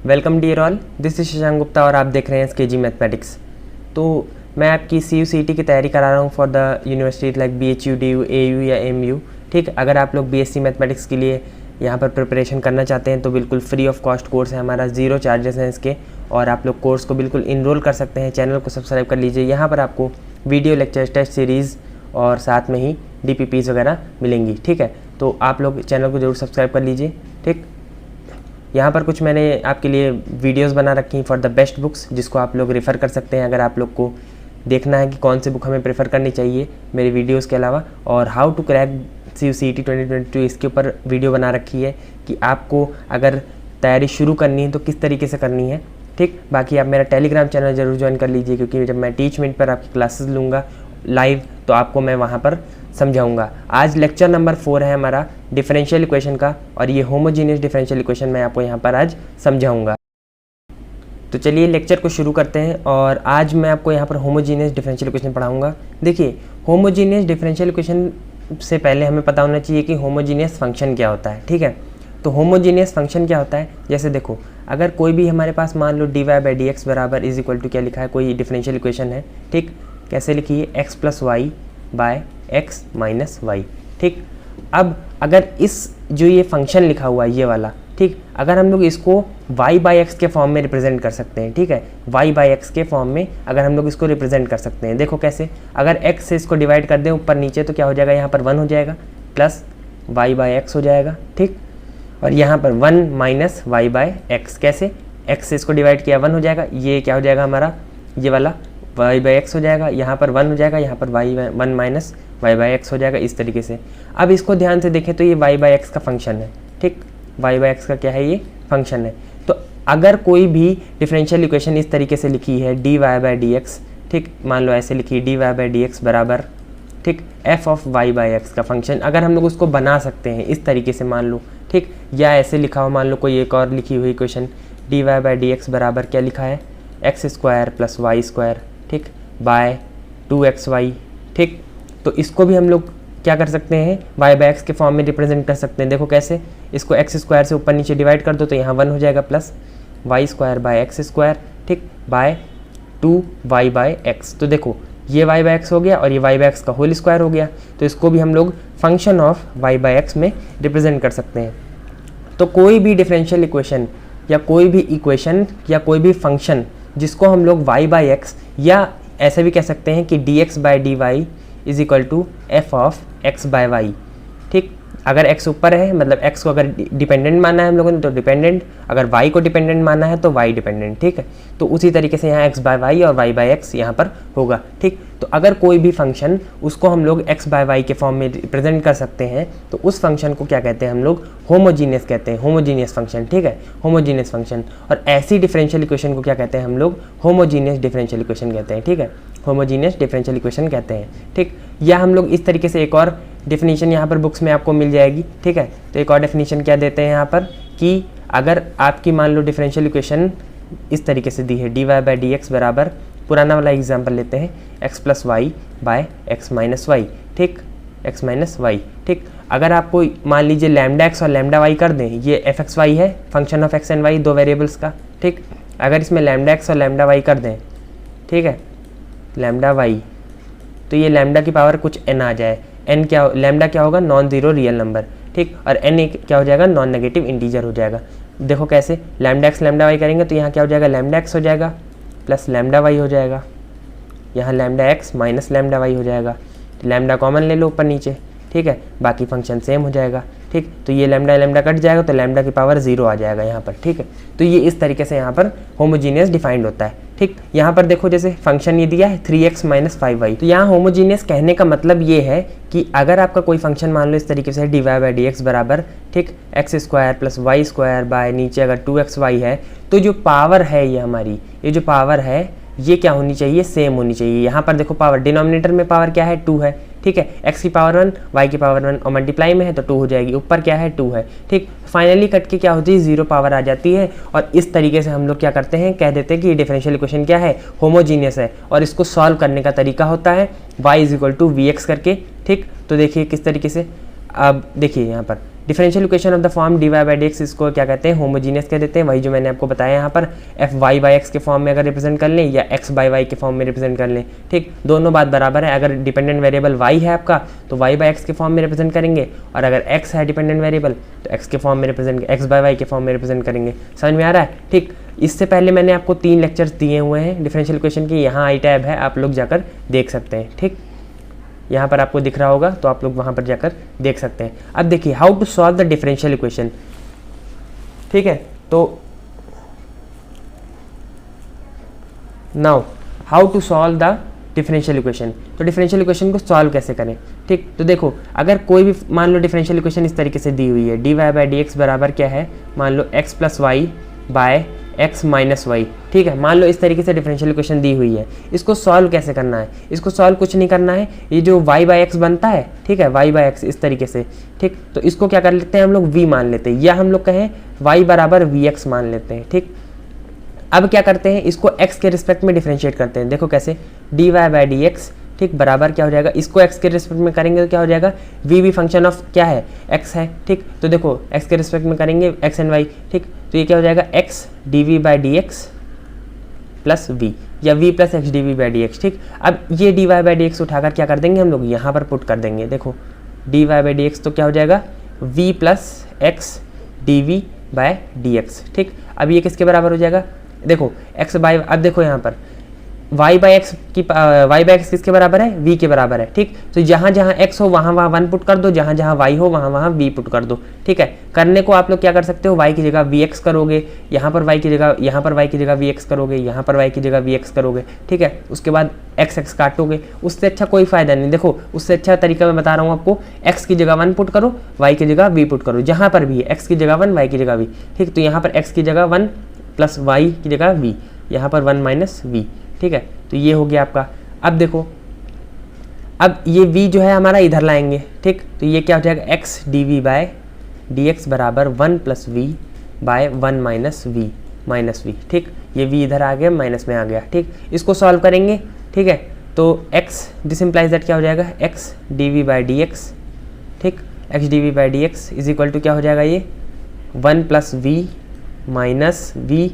Welcome dear all, this is Shashank Gupta और आप देख रहे हैं SKG मैथमेटिक्स। तो मैं आपकी CU CET की तैयारी करा रहा हूँ for the university like BHU, DU, AU या MU। ठीक, अगर आप लोग BSc मैथमेटिक्स के लिए यहाँ पर प्रिपरेशन करना चाहते हैं तो बिल्कुल फ्री ऑफ कॉस्ट कोर्स है हमारा, ज़ीरो चार्जेस हैं इसके और आप लोग कोर्स को बिल्कुल इनरोल कर सकते हैं। चैनल को सब्सक्राइब कर लीजिए, यहाँ पर आपको वीडियो लेक्चर्स, टेस्ट सीरीज़ और साथ में ही DPPs वगैरह मिलेंगी। ठीक है, तो आप लोग चैनल को ज़रूर सब्सक्राइब कर लीजिए। ठीक, यहाँ पर कुछ मैंने आपके लिए वीडियोस बना रखी हैं फॉर द बेस्ट बुक्स, जिसको आप लोग रेफ़र कर सकते हैं अगर आप लोग को देखना है कि कौन सी बुक हमें प्रेफर करनी चाहिए मेरे वीडियोस के अलावा। और how to crack CU CET 2022 इसके ऊपर वीडियो बना रखी है कि आपको अगर तैयारी शुरू करनी है तो किस तरीके से करनी है। ठीक, बाकी आप मेरा टेलीग्राम चैनल ज़रूर ज्वाइन कर लीजिए, क्योंकि जब मैं टीच मिनट पर आपकी क्लासेस लूँगा लाइव तो आपको मैं वहाँ पर समझाऊंगा। आज लेक्चर नंबर 4 है हमारा डिफरेंशियल इक्वेशन का, और ये होमोजीनियस डिफरेंशियल इक्वेशन मैं आपको यहाँ पर आज समझाऊंगा। तो चलिए लेक्चर को शुरू करते हैं और आज मैं आपको यहाँ पर होमोजीनियस डिफरेंशियल इक्वेशन पढ़ाऊंगा। देखिए, होमोजीनियस डिफरेंशियल इक्वेशन से पहले हमें पता होना चाहिए कि होमोजीनियस फंक्शन क्या होता है। ठीक है, तो होमोजीनियस फंक्शन क्या होता है, जैसे देखो अगर कोई भी हमारे पास मान लो dy/dx बराबर इज इक्वल टू क्या लिखा है, कोई डिफरेंशियल इक्वेशन है। ठीक, कैसे लिखी है, x + y/x - y। ठीक, अब अगर इस जो ये फंक्शन लिखा हुआ है ये वाला, ठीक, अगर हम लोग इसको y/x के फॉर्म में रिप्रेजेंट कर सकते हैं। ठीक है, y/x के फॉर्म में अगर हम लोग इसको रिप्रेजेंट कर सकते हैं, देखो कैसे, अगर x से इसको डिवाइड कर दें ऊपर नीचे तो क्या हो जाएगा, यहाँ पर 1 हो जाएगा प्लस y/x हो जाएगा। ठीक, और यहाँ पर 1 - y/x, कैसे, x से इसको डिवाइड किया 1 हो जाएगा, ये क्या हो जाएगा हमारा, ये वाला y/x हो जाएगा, यहाँ पर 1 हो जाएगा, यहाँ पर 1 - y/x हो जाएगा, इस तरीके से। अब इसको ध्यान से देखें तो ये y/x का फंक्शन है। ठीक, y/x का क्या है, ये फंक्शन है। तो अगर कोई भी डिफरेंशियल इक्वेशन इस तरीके से लिखी है dy/dx, ठीक, मान लो ऐसे लिखी dy/dx बराबर, ठीक, f(y/x) का फंक्शन, अगर हम लोग उसको बना सकते हैं इस तरीके से मान लो, ठीक, या ऐसे लिखा हो, मान लो कोई एक और लिखी हुई इक्वेशन dy/dx बराबर क्या लिखा है, x² + y², ठीक, बाय 2xy। ठीक, तो इसको भी हम लोग क्या कर सकते हैं, y/x के फॉर्म में रिप्रेजेंट कर सकते हैं। देखो कैसे, इसको x² से ऊपर नीचे डिवाइड कर दो तो यहाँ 1 हो जाएगा प्लस y²/x², ठीक, बाय 2y/x। तो देखो ये y/x हो गया और ये y/x का होल स्क्वायर हो गया, तो इसको भी हम लोग फंक्शन ऑफ y/x में रिप्रेजेंट कर सकते हैं। तो कोई भी डिफरेंशियल इक्वेशन या कोई भी इक्वेशन या कोई भी फंक्शन जिसको हम लोग y/x या ऐसे भी कह सकते हैं कि dx/dy is equal to f(x/y). ठीक, अगर x ऊपर है मतलब x को अगर डिपेंडेंट माना है हम लोगों ने तो डिपेंडेंट, अगर y को डिपेंडेंट माना है तो y डिपेंडेंट। ठीक है, तो उसी तरीके से यहाँ x/y और y/x यहाँ पर होगा। ठीक, तो अगर कोई भी फंक्शन उसको हम लोग x/y के फॉर्म में रिप्रेजेंट कर सकते हैं तो उस फंक्शन को क्या कहते हैं हम लोग, होमोजीनियस कहते हैं, होमोजीनियस फंक्शन। ठीक है, होमोजीनियस फंक्शन। और ऐसी डिफरेंशियल इक्वेशन को क्या कहते हैं हम लोग, होमोजीनियस डिफरेंशियल इक्वेशन कहते हैं। ठीक है, होमोजीनियस डिफरेंशियल इक्वेशन कहते हैं। ठीक, या हम लोग इस तरीके से एक और डेफिनेशन यहाँ पर बुक्स में आपको मिल जाएगी। ठीक है, तो एक और डेफिनेशन क्या देते हैं यहाँ पर कि अगर आपकी मान लो डिफरेंशियल इक्वेशन इस तरीके से दी है dy/dx बराबर, पुराना वाला एग्जांपल लेते हैं, x + y/x - y। ठीक, x - y। ठीक, अगर आपको मान लीजिए λx और λy कर दें, ये f(x, y) है, function of x and y, दो वेरिएबल्स का। ठीक, अगर इसमें λx और λy कर दें, ठीक है, λy, तो ये लैम्डा की पावर कुछ n आ जाए, n क्या, लैम्डा क्या होगा, नॉन ज़ीरो रियल नंबर। ठीक, और n क्या हो जाएगा, नॉन नेगेटिव इंटीजर हो जाएगा। देखो कैसे, λx λy करेंगे तो यहाँ क्या हो जाएगा, λx हो जाएगा प्लस λy हो जाएगा, यहाँ λx माइनस λy हो जाएगा, लैम्डा कॉमन ले लो ऊपर नीचे। ठीक है, बाकी फंक्शन सेम हो जाएगा। ठीक, तो ये लैम्डा कट जाएगा तो लैम्डा की पावर 0 आ जाएगा यहाँ पर। ठीक है, तो ये इस तरीके से यहाँ पर होमोजीनियस डिफाइंड होता है। ठीक, यहाँ पर देखो जैसे फंक्शन ये दिया है 3x - 5y, तो यहाँ होमोजीनियस कहने का मतलब ये है कि अगर आपका कोई फंक्शन मान लो इस तरीके से dy/dx बराबर, ठीक, x² + y² बाय नीचे अगर 2xy है, तो जो पावर है ये हमारी, ये जो पावर है ये क्या होनी चाहिए, सेम होनी चाहिए। यहाँ पर देखो पावर, डिनोमिनेटर में पावर क्या है, 2 है। ठीक है, x की पावर 1, y की पावर 1 और मल्टीप्लाई में है तो 2 हो जाएगी, ऊपर क्या है, 2 है। ठीक, फाइनली कट के क्या होती है, 0 पावर आ जाती है। और इस तरीके से हम लोग क्या करते हैं, कह देते हैं कि ये डिफरेंशियल इक्वेशन क्या है, होमोजीनियस है। और इसको सॉल्व करने का तरीका होता है y = vx करके। ठीक, तो देखिए किस तरीके से, अब देखिए यहाँ पर differential equation of the form dy by D x, इसको क्या कहते हैं, होमोजीनियस कह देते हैं। वही जो मैंने आपको बताया यहाँ पर एफ वाई बाई एक्स के फॉर्म में अगर रिप्रेजेंट कर लें या एक्स बाई वाई के फॉर्म में रिप्रेजेंट कर लें, ठीक, दोनों बात बराबर है। अगर डिपेंडेंट वेरिएबल y है आपका तो y बाई एक्स के फॉर्म में रिप्रेजेंट करेंगे, और अगर x है डिपेंडेंट वेरिएबल तो x के फॉर्म में रिप्रेजेंट, x बाई वाई के फॉर्म में रिप्रेजेंट करेंगे। समझ में आ रहा है? ठीक, इससे पहले मैंने आपको 3 लेक्चर्स दिए हुए हैं डिफरेंशियल इक्वेशन के, यहाँ आई टैब है, आप लोग जाकर देख सकते हैं। ठीक, यहाँ पर आपको दिख रहा होगा तो आप लोग वहाँ पर जाकर देख सकते हैं। अब देखिए how to solve the differential equation. ठीक है, तो now how to solve the differential equation. तो डिफरेंशियल इक्वेशन को सॉल्व कैसे करें? ठीक, तो देखो अगर कोई भी मान लो डिफरेंशियल इक्वेशन इस तरीके से दी हुई है, dy बाई डी एक्स बराबर क्या है, मान लो x plus Y by x minus Y. ठीक है, मान लो इस तरीके से डिफरेंशियल इक्वेशन दी हुई है। इसको सॉल्व कैसे करना है? इसको सॉल्व कुछ नहीं करना है, ये जो y बाई एक्स बनता है, ठीक है, y बाई एक्स इस तरीके से, ठीक, तो इसको क्या कर लेते हैं हम लोग, v मान लेते हैं, या हम लोग कहें y बराबर vx मान लेते हैं। ठीक, अब क्या करते हैं, इसको x के रिस्पेक्ट में डिफरेंशिएट करते हैं। देखो कैसे, dy बाई डी एक्स, ठीक, बराबर क्या हो जाएगा, इसको x के रिस्पेक्ट में करेंगे तो क्या हो जाएगा, v भी फंक्शन ऑफ क्या है, x है। ठीक, तो देखो x के रिस्पेक्ट में करेंगे x एंड y, ठीक, तो ये क्या हो जाएगा, x dv by D x plus v, या v plus x D we by D x. ठीक, अब ये dy बाई डी एक्स उठाकर क्या कर देंगे हम लोग, यहाँ पर पुट कर देंगे। देखो dy बाई डी एक्स तो क्या हो जाएगा, v plus x D we by D x. ठीक, अब ये किसके बराबर हो जाएगा, देखो x बाई, अब देखो यहाँ पर y बाई एक्स की y बाई एक्स किसके बराबर है, v के बराबर है। ठीक, तो जहाँ जहाँ x हो वहाँ वहाँ 1 पुट कर दो, जहाँ जहाँ y हो वहाँ वहाँ v पुट कर दो। ठीक है, करने को आप लोग क्या कर सकते हो, y की जगह vx करोगे, यहाँ पर y की जगह, यहाँ पर y की जगह vx करोगे, यहाँ पर y की जगह vx करोगे। ठीक है, उसके बाद x काटोगे। उससे अच्छा कोई फायदा नहीं। देखो उससे अच्छा तरीका मैं बता रहा हूँ आपको, x की जगह 1 पुट करो, y की जगह v पुट करो, जहाँ पर भी है x की जगह 1 y की जगह v। ठीक, तो यहाँ पर x की जगह 1 प्लस y की जगह v, यहाँ पर 1 माइनस v। ठीक है, तो ये हो गया आपका। अब देखो, अब ये v जो है हमारा इधर लाएंगे। ठीक, तो ये क्या हो जाएगा, x dv by D x बराबर 1 plus V by 1 minus we. ठीक, ये v इधर आ गया, माइनस में आ गया। ठीक, इसको सॉल्व करेंगे। ठीक है, तो x दिस इम्प्लाइज दैट क्या हो जाएगा, x dv by D x. ठीक, x dv by D x is equal to क्या हो जाएगा, ये 1 प्लस वी माइनस वी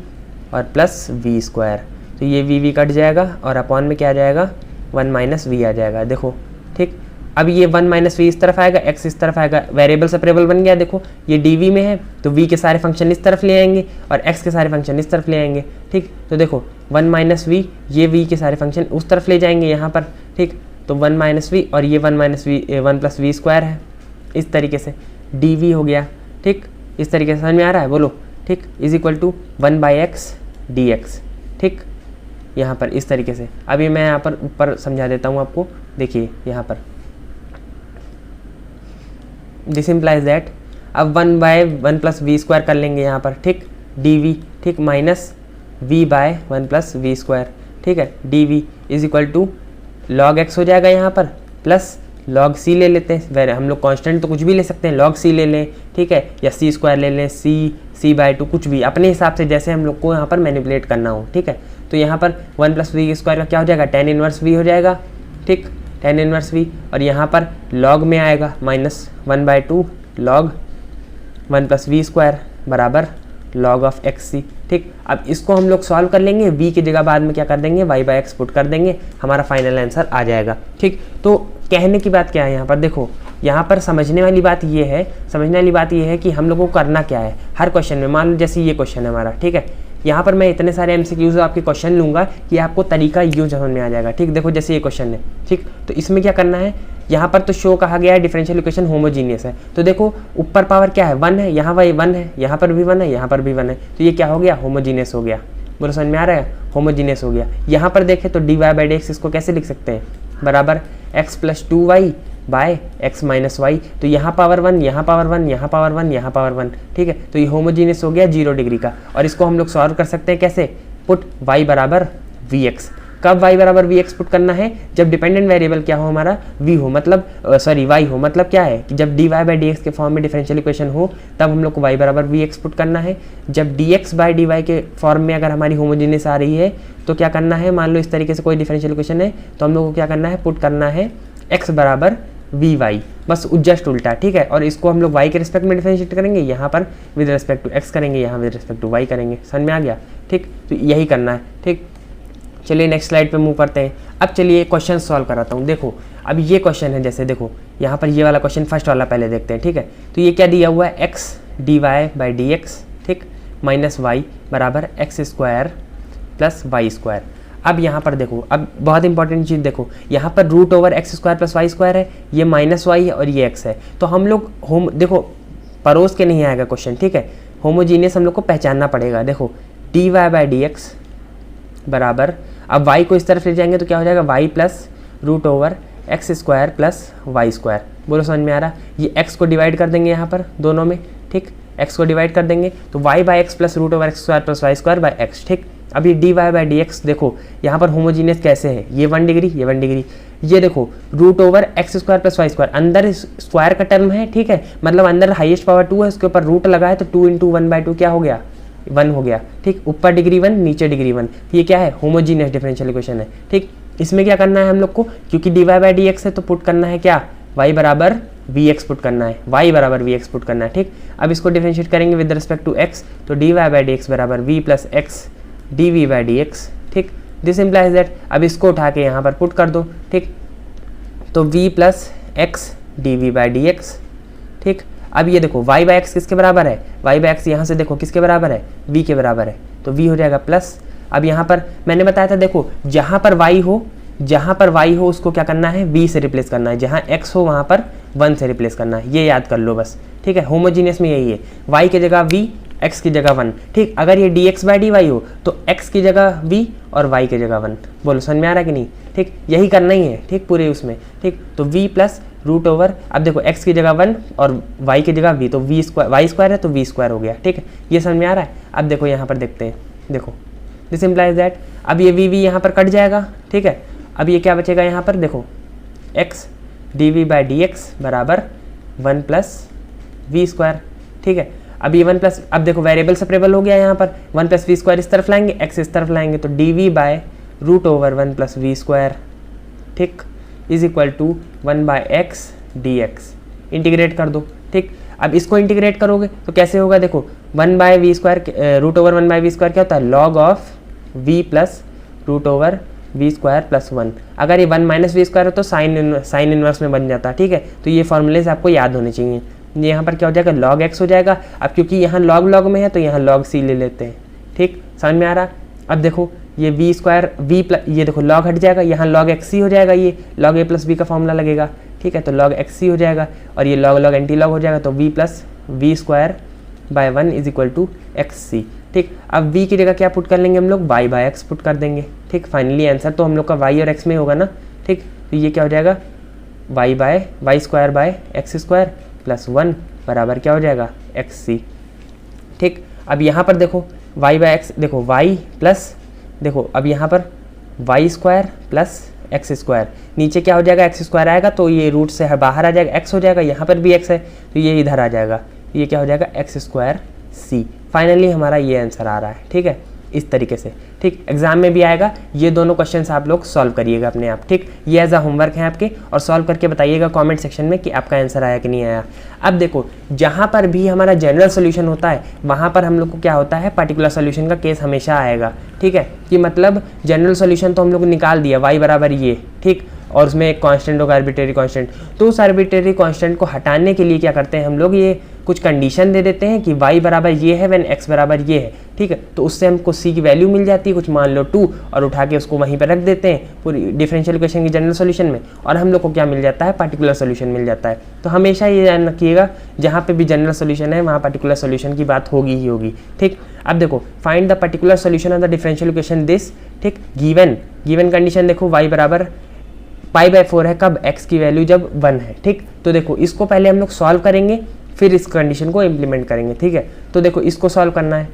और प्लस वी स्क्वायर। तो ये वी कट जाएगा और अपॉन में क्या आ जाएगा, 1 माइनस वी आ जाएगा। देखो ठीक, अब ये 1 माइनस वी इस तरफ आएगा, x इस तरफ आएगा, वेरिएबल सेपरेबल बन गया। देखो ये dv में है तो v के सारे फंक्शन इस तरफ ले आएंगे और x के सारे फंक्शन इस तरफ ले आएंगे। ठीक, तो देखो 1 माइनस वी, ये v के सारे फंक्शन उस तरफ ले जाएंगे यहाँ पर। ठीक, तो 1 माइनस वी और ये 1 minus V 1 plus we square है, इस तरीके से dv हो गया। ठीक, इस तरीके से समझ में आ रहा है, बोलो। ठीक, is equal to 1 by X D x. ठीक, यहाँ पर इस तरीके से। अभी मैं यहाँ पर ऊपर समझा देता हूँ आपको। देखिए यहाँ पर दिस इम्प्लाइज दैट, अब 1 बाय 1 प्लस वी स्क्वायर कर लेंगे यहाँ पर। ठीक, dv, ठीक, minus v by 1 plus we square. ठीक है, dv is equal to log x हो जाएगा यहाँ पर, प्लस लॉग c ले लेते हैं। हम लोग कांस्टेंट तो कुछ भी ले सकते हैं, लॉग c ले लें, ठीक है, या c स्क्वायर ले लें, c बाय 2, कुछ भी अपने हिसाब से जैसे हम लोग को यहाँ पर मैनिपुलेट करना हो। ठीक है, तो यहाँ पर 1 प्लस वी स्क्वायर का क्या हो जाएगा, tan इनवर्स v हो जाएगा। ठीक, tan इनवर्स v, और यहाँ पर लॉग में आएगा minus 1 by 2 log 1 plus we square बराबर लॉग ऑफ एक्स सी। ठीक, अब इसको हम लोग सॉल्व कर लेंगे, v की जगह बाद में क्या कर देंगे, y बाई एक्स पुट कर देंगे, हमारा फाइनल आंसर आ जाएगा। ठीक, तो कहने की बात क्या है यहाँ पर, देखो यहाँ पर समझने वाली बात ये है कि हम लोगों को करना क्या है हर क्वेश्चन में। मान लो जैसे ये क्वेश्चन है हमारा, ठीक है, यहाँ पर मैं इतने सारे MCQs आपके क्वेश्चन लूँगा कि आपको तरीका यूँ समझ में आ जाएगा। ठीक, देखो जैसे ये क्वेश्चन है, ठीक, तो इसमें क्या करना है, यहाँ पर तो शो कहा गया है डिफरेंशियल इक्वेशन होमोजीनियस है, तो देखो ऊपर पावर क्या है, 1 है, यहाँ पर 1 है, यहाँ पर भी 1 है, यहाँ पर भी 1 है, तो ये क्या हो गया, होमोजीनियस हो गया। बोलो समझ में आ रहा है, होमोजीनियस हो गया। यहाँ पर देखें तो dy बाई डी एक्स इसको कैसे लिख सकते हैं, बराबर x plus 2y by X minus Y. तो यहाँ पावर 1, यहाँ पावर 1, यहाँ पावर 1, यहाँ पावर 1। ठीक है, तो ये होमोजीनियस हो गया 0 डिग्री का। और इसको हम लोग सॉल्व कर सकते हैं कैसे, पुट y बराबर vx। कब y बराबर vx पुट करना है, जब डिपेंडेंट वेरिएबल क्या हो हमारा, v हो, मतलब y हो, मतलब क्या है कि जब dy बाई डी एक्स के फॉर्म में डिफरेंशियल इक्वेशन हो तब हम लोग को y बराबर vx पुट करना है। जब dx बाई dy के फॉर्म में अगर हमारी होमोजीनियस आ रही है तो क्या करना है, मान लो इस तरीके से कोई डिफरेंशियल इक्वेशन है तो हम लोग को क्या करना है, पुट करना है x बराबर vy। बस जस्ट उल्टा, ठीक है। और इसको हम लोग y के रिस्पेक्ट में डिफरेंशिएट करेंगे, यहाँ पर विद रिस्पेक्ट टू x करेंगे, यहाँ विद रिस्पेक्ट टू y करेंगे। समझ में आ गया, ठीक। तो यही करना है, ठीक। चलिए नेक्स्ट स्लाइड पे मूव करते हैं। अब चलिए क्वेश्चन सॉल्व कराता हूँ। देखो अब ये क्वेश्चन है, जैसे देखो यहाँ पर ये वाला क्वेश्चन फर्स्ट वाला पहले देखते हैं, ठीक है। तो ये क्या दिया हुआ है, x dy/dx, ठीक, माइनस y बराबर x square plus Y square. अब यहाँ पर देखो, अब बहुत इंपॉर्टेंट चीज़ देखो, यहाँ पर root over x square plus Y square है, ये माइनस वाई है और ये x है। तो हम लोग देखो परोस के नहीं आएगा क्वेश्चन, ठीक है। होमोजीनियस हम लोग को पहचानना पड़ेगा। देखो dy/dx बराबर, अब y को इस तरफ ले जाएंगे तो क्या हो जाएगा, y plus root over x square plus Y square. बोलो समझ में आ रहा। ये x को डिवाइड कर देंगे यहाँ पर दोनों में, ठीक, x को डिवाइड कर देंगे तो y/x plus root over x square plus Y square by x, ठीक। अब ये dy/dx देखो यहाँ पर होमोजीनियस कैसे है, ये 1 डिग्री, ये 1 डिग्री, ये देखो root over x square plus Y square, अंदर स्क्वायर का टर्म है, ठीक है, मतलब अंदर हाईएस्ट पावर 2 है, उसके ऊपर रूट लगा है तो 2 × 1/2 क्या हो गया, 1 हो गया, ठीक। ऊपर डिग्री 1 नीचे डिग्री 1, ये क्या है, होमोजीनियस डिफरेंशियल इक्वेशन है, ठीक। इसमें क्या करना है हम लोग को, क्योंकि dy/dx है तो पुट करना है क्या, y बराबर vx पुट करना है, y बराबर vx पुट करना है, ठीक। अब इसको डिफरेंशिएट करेंगे विद रिस्पेक्ट टू x, तो dy/dx बराबर v प्लस एक्स dv/dx, ठीक। दिस इम्प्लाइज दैट, अब इसको उठा के यहाँ पर पुट कर दो, ठीक। तो v प्लस एक्स dv/dx, ठीक। अब ये देखो y/x किसके बराबर है, y/x यहाँ से देखो किसके बराबर है, v के बराबर है, तो v हो जाएगा प्लस। अब यहाँ पर मैंने बताया था, देखो जहाँ पर y हो उसको क्या करना है, v से रिप्लेस करना है, जहाँ x हो वहाँ पर 1 से रिप्लेस करना है, ये याद कर लो बस, ठीक है। होमोजीनियस में यही है, y की जगह v, x की जगह 1, ठीक। अगर ये dx/dy हो तो x की जगह v और y की जगह 1। बोलो समझ में आ रहा है कि नहीं, ठीक। यही करना ही है, ठीक, पूरे उसमें, ठीक। तो v प्लस रूट ओवर, अब देखो x की जगह 1 और y की जगह v, तो v स्क्वायर, y स्क्वायर है तो v स्क्वायर हो गया, ठीक है। ये समझ में आ रहा है। अब देखो यहाँ पर देखते हैं, देखो दिस इम्प्लाइज दैट, अब ये v यहाँ पर कट जाएगा, ठीक है। अब ये क्या बचेगा यहाँ पर, देखो x dv/dx बराबर 1 प्लस वी स्क्वायर, ठीक है। अब ये 1 प्लस, अब देखो वेरिएबल सेपरेबल हो गया, यहाँ पर 1 प्लस वी स्क्वायर इस तरफ लाएंगे, x इस तरफ लाएंगे, तो dv/रूट ओवर 1 प्लस वी स्क्वायर, ठीक, is equal to 1/x dx। Integrate कर दो, ठीक। अब इसको इंटीग्रेट करोगे तो कैसे होगा, देखो 1/v square, root over 1/v square क्या होता है, log of v plus root over v square plus 1। अगर ये 1 माइनस वी स्क्वायर हो तो साइन इनवर्स में बन जाता है, ठीक है। तो ये फॉर्मूलेज आपको याद होने चाहिए। ये यहाँ पर क्या हो जाएगा, log x हो जाएगा। अब क्योंकि यहाँ log में है तो यहाँ log c ले लेते हैं, ठीक, समझ में आ रहा। अब देखो ये v स्क्वायर v प्लस, ये देखो log हट जाएगा, यहाँ log xc हो जाएगा, ये log a प्लस b का फॉर्मूला लगेगा, ठीक है। तो log xc हो जाएगा और ये log एंटी लॉग हो जाएगा, तो v plus we square by 1 is equal to x, ठीक। अब v की जगह क्या पुट कर लेंगे हम लोग, y/x पुट कर देंगे, ठीक। फाइनली आंसर तो हम लोग का y और x में होगा ना, ठीक। तो ये क्या हो जाएगा, y square by x square plus 1 बराबर क्या हो जाएगा, xc, ठीक। अब यहाँ पर देखो y/x, देखो y प्लस, देखो अब यहाँ पर y square plus x square, नीचे क्या हो जाएगा, एक्स स्क्वायर आएगा तो ये रूट से बाहर आ जाएगा, x हो जाएगा, यहाँ पर भी x है तो ये इधर आ जाएगा, ये क्या हो जाएगा, एक्स स्क्वायर c। फाइनली हमारा ये आंसर आ रहा है, ठीक है, इस तरीके से, ठीक। एग्जाम में भी आएगा, ये दोनों क्वेश्चंस आप लोग सॉल्व करिएगा अपने आप, ठीक। ये एज अ होमवर्क है आपके, और सॉल्व करके बताइएगा कमेंट सेक्शन में कि आपका आंसर आया कि नहीं आया। अब देखो जहाँ पर भी हमारा जनरल सोल्यूशन होता है वहाँ पर हम लोग को क्या होता है, पर्टिकुलर सोल्यूशन का केस हमेशा आएगा, ठीक है। कि मतलब जनरल सोल्यूशन तो हम लोग निकाल दिया, y बराबर ये, ठीक, और उसमें एक कांस्टेंट होगा आर्बिट्रेरी कांस्टेंट, तो उस आर्बिट्रेरी कांस्टेंट को हटाने के लिए क्या करते हैं हम लोग, ये कुछ कंडीशन दे देते हैं कि y बराबर ये है व्हेन x बराबर ये है, ठीक है। तो उससे हमको c की वैल्यू मिल जाती है, कुछ मान लो 2, और उठा के उसको वहीं पर रख देते हैं पूरी डिफरेंशियल इक्वेशन की जनरल सॉल्यूशन में, और हम लोग को क्या मिल जाता है, पर्टिकुलर सॉल्यूशन मिल जाता है। तो हमेशा ये ध्यान रखिएगा, जहाँ पे भी जनरल सॉल्यूशन है वहाँ पर्टिकुलर सॉल्यूशन की बात होगी ही होगी, ठीक। अब देखो find the particular solution of the differential equation this, ठीक। गिवन कंडीशन देखो y बराबर π/4 है, कब, x की वैल्यू जब 1 है, ठीक। तो देखो इसको पहले हम लोग सॉल्व करेंगे, फिर इस कंडीशन को इम्प्लीमेंट करेंगे, ठीक है। तो देखो इसको सॉल्व करना है,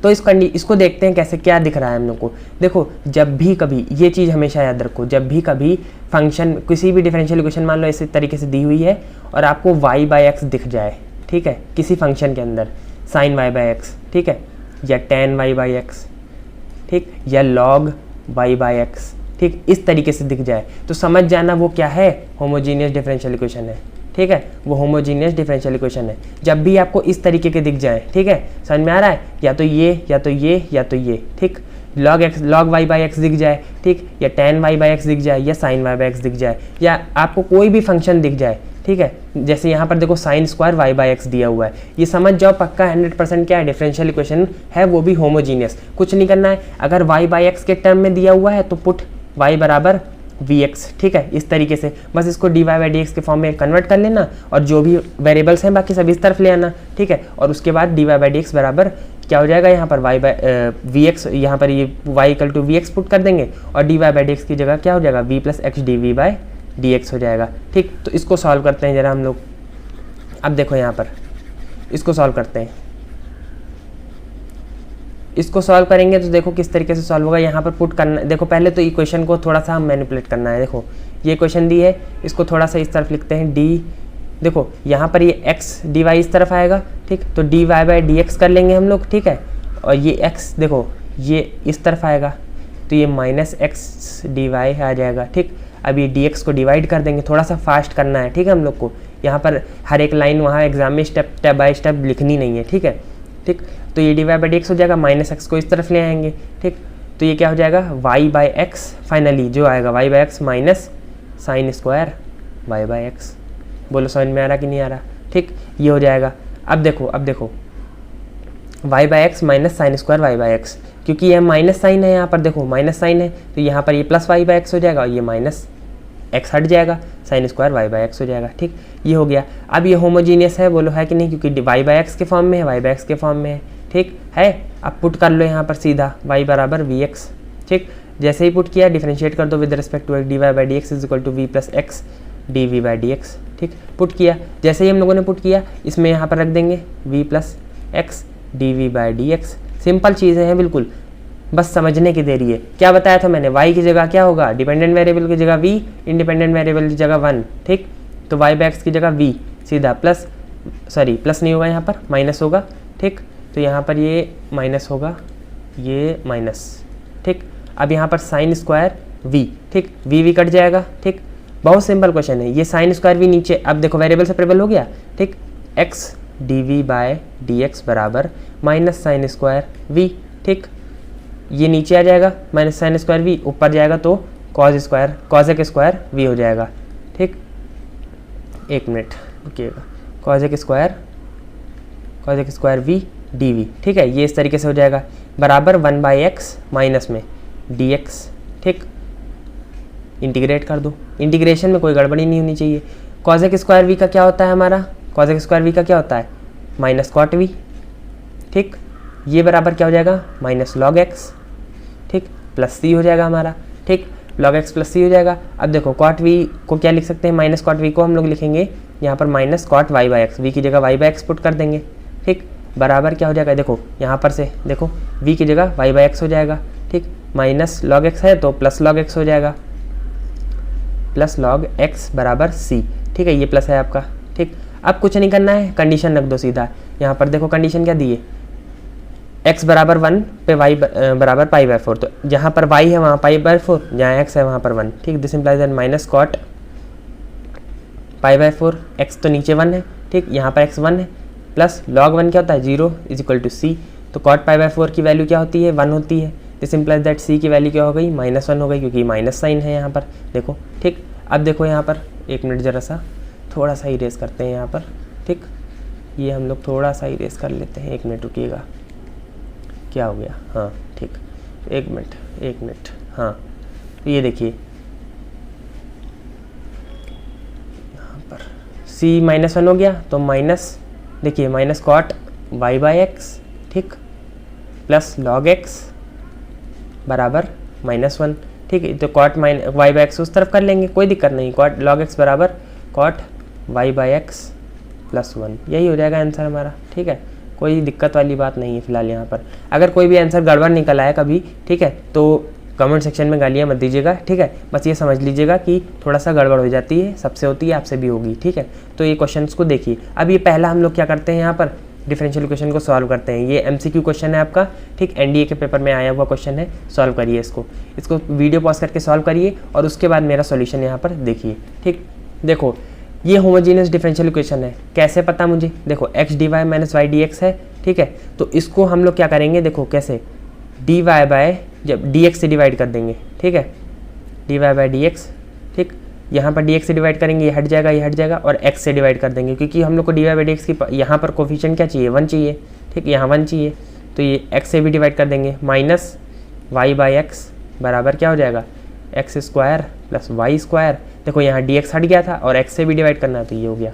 तो इसको देखते हैं कैसे, क्या दिख रहा है हम लोग को। देखो जब भी कभी, ये चीज़ हमेशा याद रखो, जब भी कभी फंक्शन किसी भी डिफरेंशियल इक्वेशन मान लो इसी तरीके से दी हुई है और आपको y/x दिख जाए, ठीक है, किसी फंक्शन के अंदर sin y/x, ठीक है, या tan y/x, ठीक, या log y/x, ठीक, इस तरीके से दिख जाए तो समझ जाना वो क्या है, होमोजीनियस डिफरेंशियल इक्वेशन है। ठीक है, वो होमोजीनियस डिफरेंशियल इक्वेशन है। जब भी आपको इस तरीके के दिख जाए, ठीक है, समझ में आ रहा है, या तो ये या तो ये या तो ये, ठीक, log y बाई एक्स दिख जाए, ठीक, या tan y बाई एक्स दिख जाए, या sin y बाई एक्स दिख जाए, या आपको कोई भी फंक्शन दिख जाए, ठीक है, जैसे यहाँ पर देखो sin square y by x दिया हुआ है, ये समझ जाओ पक्का 100% क्या है, डिफरेंशियल इक्वेशन है, वो भी होमोजीनियस। कुछ नहीं करना है, अगर y बाई एक्स के टर्म में दिया हुआ है तो पुट y बराबर vx, ठीक है, इस तरीके से बस इसको dy बाई dx के फॉर्म में कन्वर्ट कर लेना, और जो भी वेरिएबल्स हैं बाकी सब इस तरफ ले आना, ठीक है, और उसके बाद dy बाई dx बराबर क्या हो जाएगा, यहाँ पर y बाई vx, यहाँ पर ये y इक्वल टू vx पुट कर देंगे, और dy बाई dx की जगह क्या हो जाएगा, v plus x D by dx हो जाएगा, ठीक। तो इसको सॉल्व करते हैं जरा हम लोग। अब देखो यहाँ पर इसको सॉल्व करते हैं, इसको सॉल्व करेंगे तो देखो किस तरीके से सॉल्व होगा। यहाँ पर पुट करना, देखो पहले तो इक्वेशन को थोड़ा सा हम मैनिपुलेट करना है। देखो ये इक्वेशन दी है, इसको थोड़ा सा इस तरफ लिखते हैं डी, देखो यहाँ पर ये एक्स डी वाई इस तरफ आएगा, ठीक, तो D Y by D x कर लेंगे हम लोग, ठीक है, और ये एक्स देखो ये इस तरफ आएगा, तो ये माइनस एक्स डी वाई आ जाएगा, ठीक। अब ये डी एक्स को डिवाइड कर देंगे, थोड़ा सा फास्ट करना है, ठीक है, हम लोग को यहाँ पर हर एक लाइन वहाँ एग्जाम में स्टेप बाय स्टेप लिखनी नहीं है, ठीक है, ठीक। तो ये D Y by D x हो जाएगा, माइनस एक्स को इस तरफ ले आएंगे, ठीक, तो ये क्या हो जाएगा, वाई बाई एक्स, फाइनली जो आएगा y by x minus sine square y by x. बोलो समझ में आ रहा कि नहीं आ रहा, ठीक, ये हो जाएगा। अब देखो y by x minus sine square y by x, क्योंकि ये माइनस साइन है, यहाँ पर देखो माइनस साइन है, तो यहाँ पर ये प्लस वाई बाई एक्स हो जाएगा, और ये माइनस एक्स हट जाएगा, sine square y by x हो जाएगा, ठीक, ये हो गया। अब ये होमोजीनियस है, बोलो है कि नहीं, क्योंकि वाई बाई एक्स के फॉर्म में है, वाई बाई एक्स के फॉर्म में है, ठीक है। अब पुट कर लो यहाँ पर सीधा y बराबर वी एक्स, ठीक, जैसे ही पुट किया डिफरेंशिएट कर दो with respect to d Y by D x is equal to v plus x D we by D x, ठीक, पुट किया। जैसे ही हम लोगों ने पुट किया इसमें यहाँ पर रख देंगे v plus x D we by D x. Simple चीज़ें हैं बिल्कुल, बस समझने की देरी है। क्या बताया था मैंने, y की जगह क्या होगा, डिपेंडेंट वेरिएबल की जगह v, इंडिपेंडेंट वेरिएबल की जगह 1, ठीक, तो y बाई एक्स की जगह v सीधा प्लस, सॉरी प्लस नहीं होगा यहाँ पर माइनस होगा, ठीक, तो यहाँ पर ये माइनस होगा, ये माइनस, ठीक। अब यहाँ पर साइन स्क्वायर v, ठीक, v कट जाएगा, ठीक, बहुत सिंपल क्वेश्चन है ये। साइन स्क्वायर v नीचे, अब देखो वेरिएबल सेपरेबल हो गया, ठीक, x d v by D x बराबर माइनस साइन स्क्वायर v, ठीक, ये नीचे आ जाएगा माइनस साइन स्क्वायर v, ऊपर जाएगा तो कॉजेक स्क्वायर v हो जाएगा, ठीक। एक मिनट रुकिएगा, कॉजेक स्क्वायर v डी वी, ठीक है, ये इस तरीके से हो जाएगा बराबर 1 बाई एक्स माइनस में डी एक्स, ठीक, इंटीग्रेट कर दो, इंटीग्रेशन में कोई गड़बड़ी नहीं होनी चाहिए। कॉजेक स्क्वायर वी का क्या होता है हमारा, कॉजेक स्क्वायर वी का क्या होता है, माइनस कॉट वी, ठीक, ये बराबर क्या हो जाएगा, माइनस लॉग एक्स, ठीक, प्लस सी हो जाएगा हमारा, ठीक, लॉग एक्स प्लस सी हो जाएगा। अब देखो कॉट वी को क्या लिख सकते हैं, माइनस कॉट वी को हम लोग लिखेंगे यहाँ पर minus cot y by x, v की जगह वाई बाई एक्स पुट कर देंगे, ठीक, बराबर क्या हो जाएगा, देखो यहाँ पर से देखो v की जगह y बाई एक्स हो जाएगा, ठीक, माइनस लॉग एक्स है तो प्लस लॉग एक्स हो जाएगा, प्लस लॉग एक्स बराबर c, ठीक है, ये प्लस है आपका, ठीक। अब कुछ नहीं करना है, कंडीशन रख दो सीधा, यहाँ पर देखो कंडीशन क्या दी है, x बराबर 1 पे y बराबर पाई बाई 4, तो जहाँ पर y है वहाँ पाई बाई 4, जहाँ x है वहाँ पर 1, ठीक, this implies that minus cot pi by 4, x तो नीचे 1 है, ठीक, यहाँ पर x 1 है, प्लस लॉग 1 क्या होता है 0 इज इक्वल टू सी, तो कॉट पाई बाई 4 की वैल्यू क्या होती है 1 होती है, दिस इम्प्लाइज दैट सी की वैल्यू क्या हो गई -1 हो गई, क्योंकि माइनस साइन है यहाँ पर, देखो, ठीक। अब देखो यहाँ पर एक मिनट जरा सा थोड़ा सा इरेज करते हैं यहाँ पर, ठीक, ये हम लोग थोड़ा सा इरेज कर लेते हैं, एक मिनट रुकिएगा, क्या हो गया, हाँ ठीक, एक मिनट, हाँ, ये देखिए यहाँ पर c -1 हो गया, तो माइनस, देखिए minus cot y by x, ठीक, प्लस लॉग एक्स बराबर -1, ठीक है, तो कॉट y बाई एक्स उस तरफ कर लेंगे, कोई दिक्कत नहीं, कॉट लॉग एक्स बराबर cot y by x plus 1, यही हो जाएगा आंसर हमारा, ठीक है, कोई दिक्कत वाली बात नहीं है फिलहाल यहाँ पर। अगर कोई भी आंसर गड़बड़ निकल आया कभी, ठीक है, तो कमेंट सेक्शन में गालियाँ मत दीजिएगा, ठीक है, बस ये समझ लीजिएगा कि थोड़ा सा गड़बड़ हो जाती है, सबसे होती है, आपसे भी होगी, ठीक है। तो ये क्वेश्चंस को देखिए, अब ये पहला हम लोग क्या करते हैं, यहाँ पर डिफरेंशियल इक्वेशन को सॉल्व करते हैं। ये MCQ क्वेश्चन है आपका, ठीक, NDA के पेपर में आया हुआ क्वेश्चन है, सॉल्व करिए इसको वीडियो पॉज करके सॉल्व करिए, और उसके बाद मेरा सॉल्यूशन यहाँ पर देखिए, ठीक। देखो ये होमोजीनियस डिफरेंशियल इक्वेशन है। कैसे पता मुझे, देखो x d y minus y d x है, ठीक है। तो इसको हम लोग क्या करेंगे, देखो कैसे, डी वाई बाय जब डी एक्स से डिवाइड कर देंगे, ठीक है, d y by D x, ठीक। यहाँ पर डी एक्स से डिवाइड करेंगे, ये हट जाएगा, ये हट जाएगा, और एक्स से डिवाइड कर देंगे, क्योंकि हम लोग को d y by D x की यहाँ पर कोफिशिएंट क्या चाहिए, 1 चाहिए, ठीक, यहाँ 1 चाहिए, तो ये एक्स से भी डिवाइड कर देंगे, माइनस वाई बाई एक्स बराबर क्या हो जाएगा, x square plus Y square. देखो यहाँ डी एक्स हट गया था और एक्स से भी डिवाइड करना है, तो ये हो गया।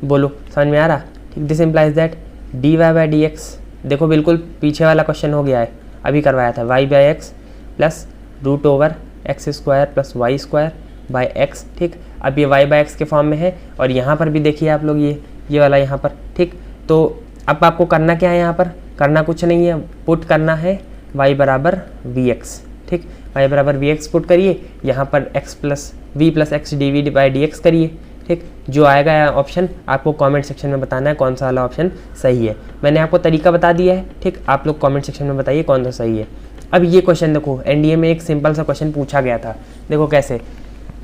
बोलो समझ में आ रहा, ठीक। This implies that d Y by D x, देखो बिल्कुल पीछे वाला क्वेश्चन हो गया है, अभी करवाया था, y by x plus root over x square plus Y square by x, ठीक। अब ये वाई बाई एक्स के फॉर्म में है, और यहाँ पर भी देखिए आप लोग ये वाला यहाँ पर, ठीक। तो अब आपको करना क्या है, यहाँ पर करना कुछ नहीं है, पुट करना है y बराबर वी एक्स, ठीक। y बराबर वी एक्स पुट करिए, यहाँ पर x plus v plus x D we by D x करिए, ठीक। जो आएगा ऑप्शन आपको कमेंट सेक्शन में बताना है कौन सा वाला ऑप्शन सही है। मैंने आपको तरीका बता दिया है, ठीक। आप लोग कमेंट सेक्शन में बताइए कौन सा सही है। अब ये क्वेश्चन देखो, एनडीए में एक सिंपल सा क्वेश्चन पूछा गया था, देखो कैसे,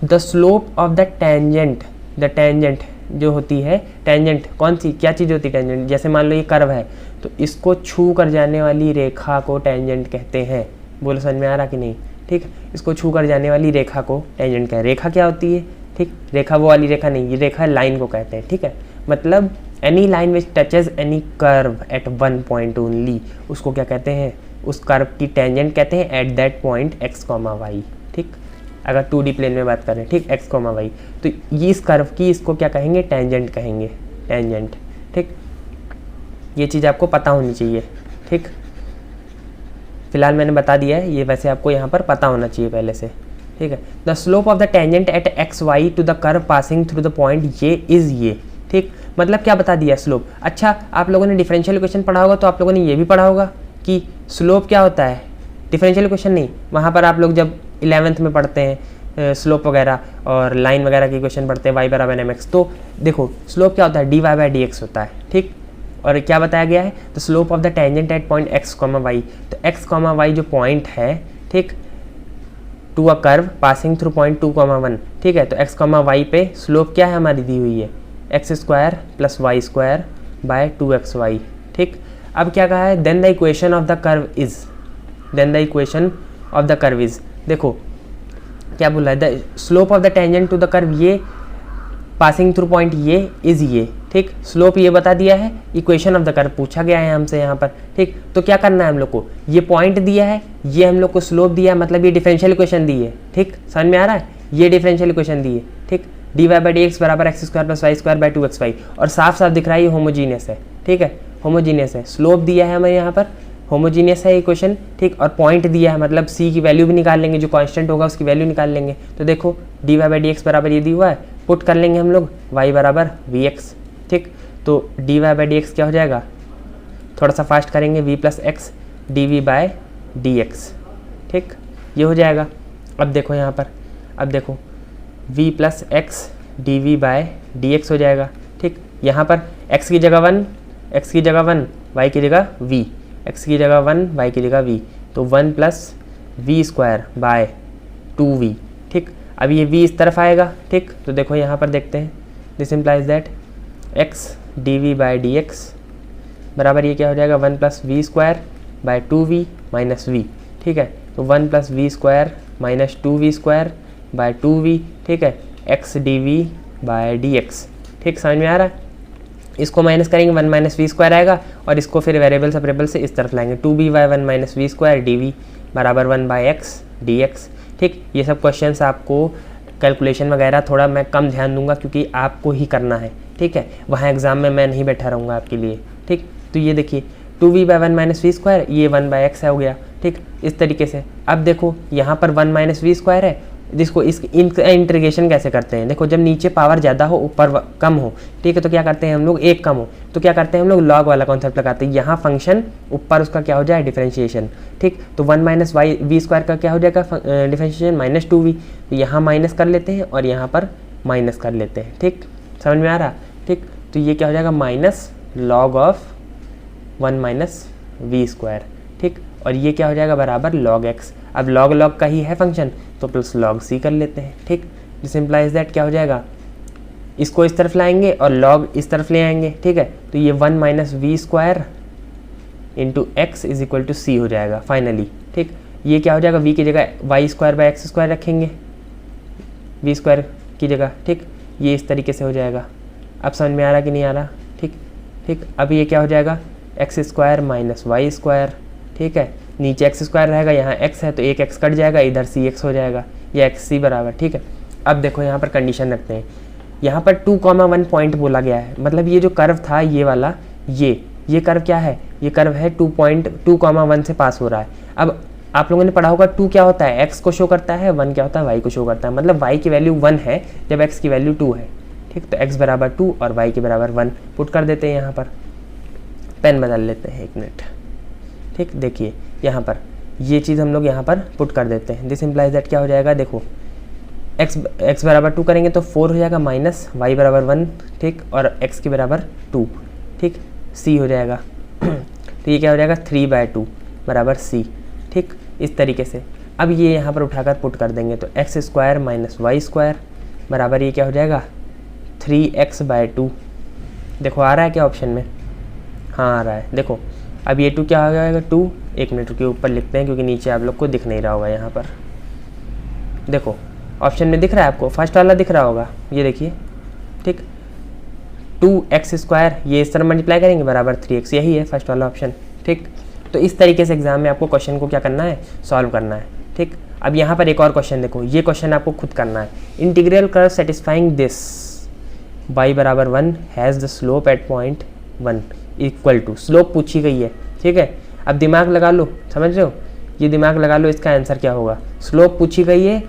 the slope of the tangent जो होती है, टेंजेंट कौन सी क्या चीज़ होती है टेंजेंट, जैसे मान लो ये कर्व है, तो इसको छू कर जाने वाली रेखा को टेंजेंट कहते हैं। बोलो समझ में आ रहा कि नहीं, ठीक। इसको छू कर जाने वाली रेखा को टेंजेंट कहते हैं। रेखा क्या होती है, ठीक, रेखा वो वाली रेखा नहीं, ये रेखा लाइन को कहते हैं, ठीक है। मतलब any line which touches any curve at 1 point only, उसको क्या कहते हैं, उस कर्व की टेंजेंट कहते हैं at that point x comma y, ठीक। अगर 2D प्लेन में बात करें, ठीक, एक्स कॉमा वाई, तो ये इस कर्व की इसको क्या कहेंगे, टेंजेंट कहेंगे, टेंजेंट, ठीक। ये चीज़ आपको पता होनी चाहिए, ठीक। फिलहाल मैंने बता दिया है, ये वैसे आपको यहाँ पर पता होना चाहिए पहले से, ठीक है। The slope of the tangent at x y to the curve passing through the point ये इज़ ये, ठीक। मतलब क्या बता दिया, स्लोप। अच्छा, आप लोगों ने डिफरेंशियल इक्वेशन पढ़ा होगा, तो आप लोगों ने ये भी पढ़ा होगा कि स्लोप क्या होता है, डिफरेंशियल इक्वेशन नहीं, वहाँ पर आप लोग जब 11th में पढ़ते हैं स्लोप वगैरह और लाइन वगैरह की क्वेश्चन पढ़ते हैं, वाई बराबर एम एक्स, तो देखो स्लोप क्या होता है, d Y by D x होता है, ठीक। और क्या बताया गया है, the slope of the tangent at point x comma y, तो एक्स कॉमा वाई जो पॉइंट है, ठीक, to a curve passing through point 2,1, ठीक है। तो एक्स कॉमा वाई पे स्लोप क्या है हमारी दी हुई है, x square plus Y square by 2xy, ठीक। अब क्या कहा है, then the equation of the curve is, then the equation of the curve is, देखो क्या बोला है, the slope of the tangent to the curve ये पासिंग थ्रू पॉइंट ये इज ये, ठीक। स्लोप ये बता दिया है, इक्वेशन ऑफ द कर्व पूछा गया है हमसे यहाँ पर, ठीक। तो क्या करना है हम लोग को, ये पॉइंट दिया है, ये हम लोग को स्लोप दिया है, मतलब ये डिफरेंशियल इक्वेशन दी है, ठीक। समझ में आ रहा है, ये डिफरेंशियल इक्वेशन दी है, ठीक। D Y by D x बराबर X square plus Y square by 2xy, और साफ साफ दिख रहा है ये होमोजीनियस है, ठीक है, होमोजीनियस है। स्लोप दिया है हमें यहाँ पर, होमोजीनियस है इक्वेशन, ठीक। और पॉइंट दिया है, मतलब सी की वैल्यू भी निकाल लेंगे, जो कांस्टेंट होगा उसकी वैल्यू निकाल लेंगे। तो देखो D Y by D x बराबर ये दी हुआ है, पुट कर लेंगे हम लोग y बराबर वी एक्स, ठीक। तो D Y by D x क्या हो जाएगा, थोड़ा सा फास्ट करेंगे, v plus x D v by D x, ठीक, ये हो जाएगा। अब देखो यहाँ पर, अब देखो v plus x D v by D x हो जाएगा, ठीक। यहाँ पर x की जगह 1, x की जगह 1, y की जगह v, x की जगह 1, y की जगह v, तो 1 plus we square by 2v, ठीक। अब ये v इस तरफ आएगा, ठीक। तो देखो यहाँ पर देखते हैं, this implies that x d we by D x बराबर ये क्या हो जाएगा, 1 plus we square by 2v minus we, ठीक है। तो 1 plus we square minus 2v square by 2v, ठीक है, x d v by D x, ठीक। समझ में आ रहा है, इसको माइनस करेंगे 1 माइनस वी स्क्वायर आएगा, और इसको फिर वेरिएबल सेपरेबल से इस तरफ लाएंगे, 2b/1 minus we square d v बराबर 1/x डी एक्स, ठीक। ये सब क्वेश्चंस आपको कैलकुलेशन वगैरह थोड़ा मैं कम ध्यान दूंगा, क्योंकि आपको ही करना है, ठीक है। वहाँ एग्जाम में मैं नहीं बैठा रहूँगा आपके लिए, ठीक। तो ये देखिए 2v/1 माइनस वी स्क्वायर, ये 1/x हो गया, ठीक, इस तरीके से। अब देखो यहाँ पर 1 माइनस वी स्क्वायर है, जिसको इंटीग्रेशन कैसे करते हैं, देखो जब नीचे पावर ज़्यादा हो ऊपर कम हो, ठीक है, तो क्या करते हैं हम लोग, एक कम हो तो क्या करते हैं हम लोग, लॉग वाला कॉन्सेप्ट लगाते हैं। यहाँ फंक्शन ऊपर उसका क्या हो जाए, डिफरेंशिएशन, ठीक। तो 1 माइनस वाई वी स्क्वायर का क्या हो जाएगा डिफरेंशिएशन, माइनस 2v, तो यहाँ माइनस कर लेते हैं और यहाँ पर माइनस कर लेते हैं, ठीक। समझ में आ रहा, ठीक। तो ये क्या हो जाएगा, minus log of 1 minus we square, ठीक। और ये क्या हो जाएगा, बराबर लॉग एक्स। अब लॉग का ही है फंक्शन, तो प्लस लॉग सी कर लेते हैं, ठीक। दिस इम्प्लाइज दैट क्या हो जाएगा, इसको इस तरफ लाएंगे और लॉग इस तरफ ले आएंगे, ठीक है। तो ये 1 minus we square into X is equal to C हो जाएगा फाइनली, ठीक। ये क्या हो जाएगा, वी की जगह y square by x square रखेंगे वी स्क्वायर की जगह, ठीक। ये इस तरीके से हो जाएगा। अब समझ में आ रहा कि नहीं आ रहा, ठीक ठीक। अब ये क्या हो जाएगा, x square minus y square, ठीक है। नीचे एक्स स्क्वायर रहेगा, यहाँ एक्स है तो एक एक्स कट जाएगा, इधर सी एक्स हो जाएगा, ये एक्स सी बराबर, ठीक है। अब देखो यहाँ पर कंडीशन रखते हैं, यहाँ पर 2,1 पॉइंट बोला गया है, मतलब ये जो कर्व था ये वाला, ये कर्व क्या है, ये कर्व है 2.2,1 से पास हो रहा है। अब आप लोगों ने पढ़ा होगा 2 क्या होता है, x को शो करता है, 1 क्या होता है, y को शो करता है। मतलब y की वैल्यू 1 है जब x की वैल्यू 2 है, ठीक। तो x बराबर 2 और y के बराबर 1 पुट कर देते हैं यहाँ पर। पेन बदल लेते हैं 1 मिनट, ठीक। देखिए यहाँ पर ये चीज़ हम लोग यहाँ पर पुट कर देते हैं। दिस इम्प्लाइज दैट क्या हो जाएगा, देखो x बराबर 2 करेंगे तो 4 हो जाएगा माइनस y बराबर 1, ठीक, और x के बराबर 2, ठीक, c हो जाएगा। तो ये क्या हो जाएगा 3/2 बराबर c, ठीक। इस तरीके से अब ये यहाँ पर उठाकर पुट कर देंगे तो x square minus y square बराबर ये क्या हो जाएगा 3x/2। देखो आ रहा है क्या ऑप्शन में, हाँ आ रहा है। देखो अब ये 2 क्या हो जाएगा 2, 1 मिनट के ऊपर लिखते हैं क्योंकि नीचे आप लोग को दिख नहीं रहा होगा। यहाँ पर देखो ऑप्शन में दिख रहा है आपको, फर्स्ट वाला दिख रहा होगा, ये देखिए, ठीक। 2x स्क्वायर ये इस तरह मल्टीप्लाई करेंगे बराबर 3x, यही है फर्स्ट वाला ऑप्शन, ठीक। तो इस तरीके से एग्जाम में आपको क्वेश्चन को क्या करना है, सॉल्व करना है, ठीक। अब यहाँ पर एक और क्वेश्चन देखो, ये क्वेश्चन आपको खुद करना है। Integral curve satisfying this y बराबर 1 has the slope at point 1 equal to, slope पूछी गई है, ठीक है। अब दिमाग लगा लो, समझ रहे हो, ये दिमाग लगा लो, इसका आंसर क्या होगा। स्लोप पूछी गई है,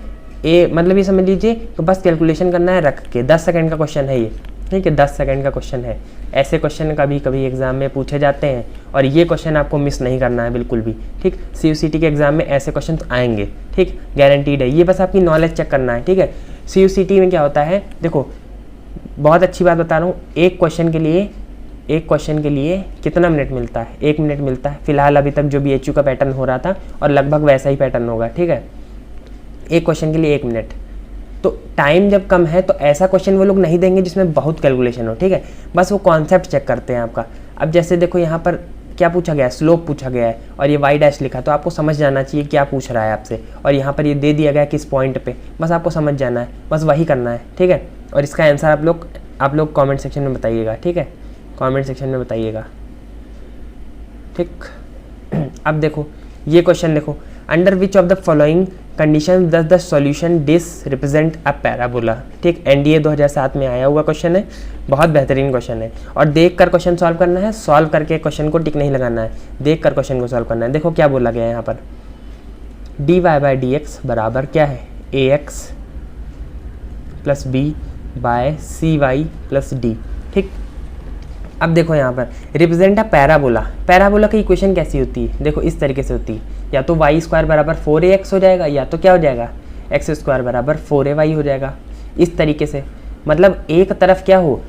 मतलब ये समझ लीजिए तो बस कैलकुलेशन करना है रख के। 10 सेकंड का क्वेश्चन है ये, ठीक है, 10 सेकंड का क्वेश्चन है। ऐसे क्वेश्चन कभी कभी एग्जाम में पूछे जाते हैं और ये क्वेश्चन आपको मिस नहीं करना है बिल्कुल भी, ठीक। CUCT के एग्जाम में ऐसे क्वेश्चन तो आएंगे, ठीक, गारंटीड है। ये बस आपकी नॉलेज चेक करना है, ठीक है। CUCT में क्या होता है, देखो बहुत अच्छी बात बता रहा हूँ, एक क्वेश्चन के लिए कितना मिनट मिलता है, 1 मिनट मिलता है। फिलहाल अभी तक जो BHU का पैटर्न हो रहा था और लगभग वैसा ही पैटर्न होगा, ठीक है। एक क्वेश्चन के लिए 1 मिनट, तो टाइम जब कम है तो ऐसा क्वेश्चन वो लोग नहीं देंगे जिसमें बहुत कैलकुलेशन हो, ठीक है। बस वो कॉन्सेप्ट चेक करते हैं आपका। अब जैसे देखो यहाँ पर क्या पूछा गया है, स्लोप पूछा गया है और ये y डैश लिखा, तो आपको समझ जाना चाहिए क्या पूछ रहा है आपसे। और यहाँ पर ये दे दिया गया किस पॉइंट पे, बस आपको समझ जाना है, बस वही करना है, ठीक है। और इसका आंसर आप लोग कमेंट सेक्शन में बताइएगा, ठीक है, कमेंट सेक्शन में बताइएगा, ठीक। अब देखो ये क्वेश्चन देखो, under which of the following condition does the solution this represent a parabola, ठीक। NDA 2007 में आया हुआ क्वेश्चन है, बहुत बेहतरीन क्वेश्चन है। और देख कर क्वेश्चन सॉल्व करना है, सॉल्व करके क्वेश्चन को टिक नहीं लगाना है, देख कर क्वेश्चन को सॉल्व करना है। देखो क्या बोला गया है यहाँ पर, dy/dx बराबर क्या है, ax plus b by cy plus d, ठीक। अब देखो यहाँ पर रिप्रेजेंट अ पैराबोला, पैराबोला की इक्वेशन कैसी होती है, देखो इस तरीके से होती है, या तो y स्क्वायर बराबर 4ax हो जाएगा, या तो क्या हो जाएगा x स्क्वायर बराबर 4ay हो जाएगा, इस तरीके से। मतलब एक तरफ क्या हो,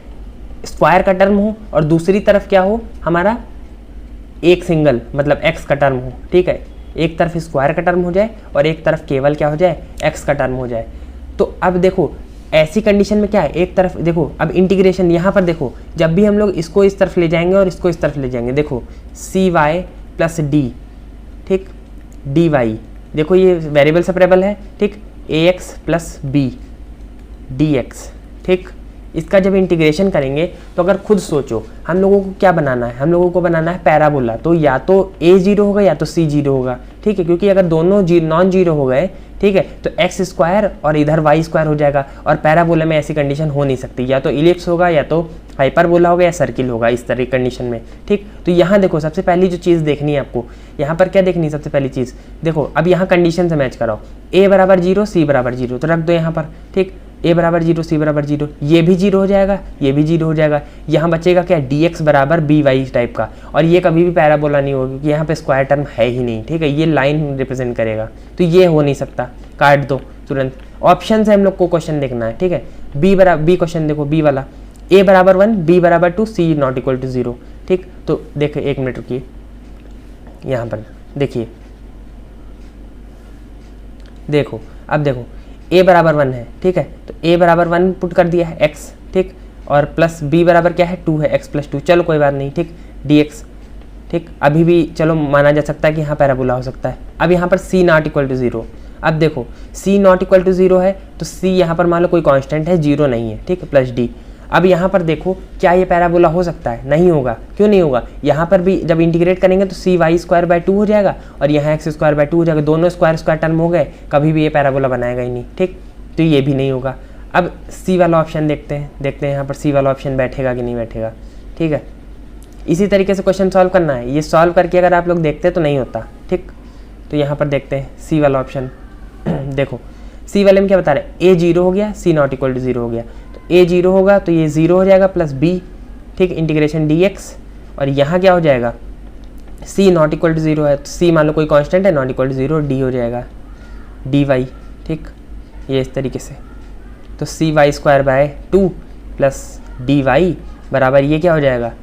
स्क्वायर का टर्म हो और दूसरी तरफ क्या हो, हमारा एक सिंगल मतलब x का टर्म हो, ठीक है। एक तरफ स्क्वायर का टर्म हो जाए और एक तरफ केवल क्या हो जाए, x का टर्म हो जाए। तो अब देखो ऐसी कंडीशन में क्या है, एक तरफ देखो, अब इंटीग्रेशन यहाँ पर देखो, जब भी हम लोग इसको इस तरफ ले जाएंगे और इसको इस तरफ ले जाएंगे, देखो cy प्लस d, ठीक, dy, देखो ये वेरिएबल सेपरेबल है, ठीक, ax प्लस b dx, ठीक। इसका जब इंटीग्रेशन करेंगे तो अगर खुद सोचो, हम लोगों को क्या बनाना है, हम लोगों को बनाना है पैराबोला, तो या तो a 0 होगा या तो c 0 होगा, ठीक है। क्योंकि अगर दोनों नॉन जीरो हो गए, ठीक है, तो x स्क्वायर और इधर y स्क्वायर हो जाएगा। और पैराबोला में ऐसी कंडीशन हो नहीं सकती, या तो इलिप्स होगा या तो हाइपरबोला होगा या सर्किल होगा, इस तरह की कंडीशन में, ठीक। तो यहाँ देखो सबसे पहली जो चीज़ देखनी है आपको, यहाँ पर क्या देखनी है सबसे पहली चीज़, देखो अब यहाँ कंडीशन से मैच कराओ, a बराबर 0 c बराबर 0, तो रख दो यहाँ पर, ठीक। a बराबर 0 c बराबर 0, ये भी 0 हो जाएगा, ये भी 0 हो जाएगा। यहाँ बचेगा क्या, dx बराबर by टाइप का, और ये कभी भी पैराबोला नहीं होगा क्योंकि यहाँ पे स्क्वायर टर्म है ही नहीं, ठीक है, ये लाइन रिप्रेजेंट करेगा, तो ये हो नहीं सकता, काट दो तुरंत। ऑप्शन से हम लोग को क्वेश्चन देखना है, ठीक है। बी क्वेश्चन देखो, बी वाला, a बराबर 1 b बराबर 2 c नॉट इक्वल टू 0, ठीक। तो देखो 1 मिनट रुकिए, यहाँ पर देखिए, देखो अब देखो a बराबर 1 है, ठीक है, तो a बराबर 1 पुट कर दिया है x, ठीक, और प्लस b बराबर क्या है 2 है, x प्लस 2, चलो कोई बात नहीं, ठीक, dx, ठीक, अभी भी चलो माना जा सकता है कि यहाँ पैराबोला हो सकता है। अब यहाँ पर c नॉट इक्वल टू 0, अब देखो c नॉट इक्वल टू 0 है तो c यहाँ पर मान लो कोई कांस्टेंट है, 0 नहीं है, ठीक, प्लस d। अब यहाँ पर देखो क्या ये पैराबोला हो सकता है? नहीं होगा। क्यों नहीं होगा? यहाँ पर भी जब इंटीग्रेट करेंगे तो cy स्क्वायर बाय 2 हो जाएगा और यहाँ x स्क्वायर बाय 2 हो जाएगा, दोनों स्क्वायर स्क्वायर टर्म हो गए, कभी भी ये पैराबोला बनाएगा ही नहीं, ठीक, तो ये भी नहीं होगा। अब सी वाला ऑप्शन देखते हैं यहाँ पर सी वाला ऑप्शन बैठेगा कि नहीं बैठेगा, ठीक है। इसी तरीके से क्वेश्चन सॉल्व करना है, ये सॉल्व करके अगर आप लोग देखते तो नहीं होता, ठीक। तो यहाँ पर देखते हैं सी वाला ऑप्शन देखो सी वाले में क्या बता रहे हैं, ए 0 हो गया, सी नॉट इक्वल टू 0 हो गया, तो ए 0 होगा तो ये 0 हो जाएगा प्लस बी, ठीक, इंटीग्रेशन dx, और यहाँ क्या हो जाएगा, सी नॉट इक्वल टू 0 है तो सी मान लो कोई कांस्टेंट है, नॉट इक्वल टू 0, डी हो जाएगा dy, ठीक, ये इस तरीके से। तो cy square by 2 plus dy बराबर ये क्या हो जाएगा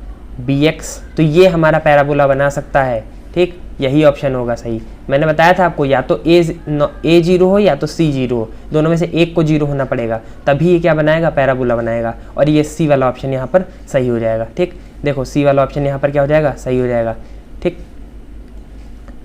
bx, तो ये हमारा पैराबोला बना सकता है, ठीक, यही ऑप्शन होगा सही। मैंने बताया था आपको या तो ए 0 हो या तो सी 0 हो, दोनों में से एक को 0 होना पड़ेगा, तभी ये क्या बनाएगा, पैराबोला बनाएगा, और ये सी वाला ऑप्शन यहाँ पर सही हो जाएगा, ठीक। देखो सी वाला ऑप्शन यहाँ पर क्या हो जाएगा, सही हो जाएगा, ठीक।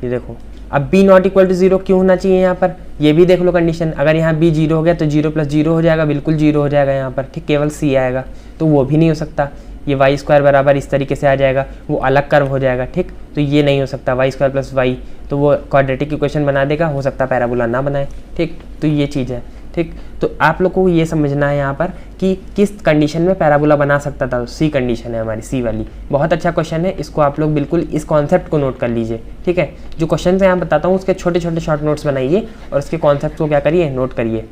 ये देखो अब b नॉट इक्वल टू 0 क्यों होना चाहिए यहाँ पर, ये भी देख लो कंडीशन, अगर यहाँ b 0 हो गया तो 0 प्लस 0 हो जाएगा, बिल्कुल 0 हो जाएगा यहाँ पर, ठीक, केवल c आएगा, तो वो भी नहीं हो सकता। ये y स्क्वायर बराबर इस तरीके से आ जाएगा, वो अलग कर्व हो जाएगा, ठीक, तो ये नहीं हो सकता, y स्क्वायर प्लस y, तो वो क्वाड्रेटिक इक्वेशन बना देगा, हो सकता है पैराबोला ना बनाए, ठीक, तो ये चीज़ है, ठीक। तो आप लोग को ये समझना है यहाँ पर कि किस कंडीशन में पैराबोला बना सकता था, सी कंडीशन है हमारी, सी वाली। बहुत अच्छा क्वेश्चन है, इसको आप लोग बिल्कुल इस कॉन्सेप्ट को नोट कर लीजिए, ठीक है। जो क्वेश्चन है यहाँ बताता हूँ उसके छोटे छोटे शॉर्ट नोट्स बनाइए और उसके कॉन्सेप्ट को क्या करिए, नोट करिए,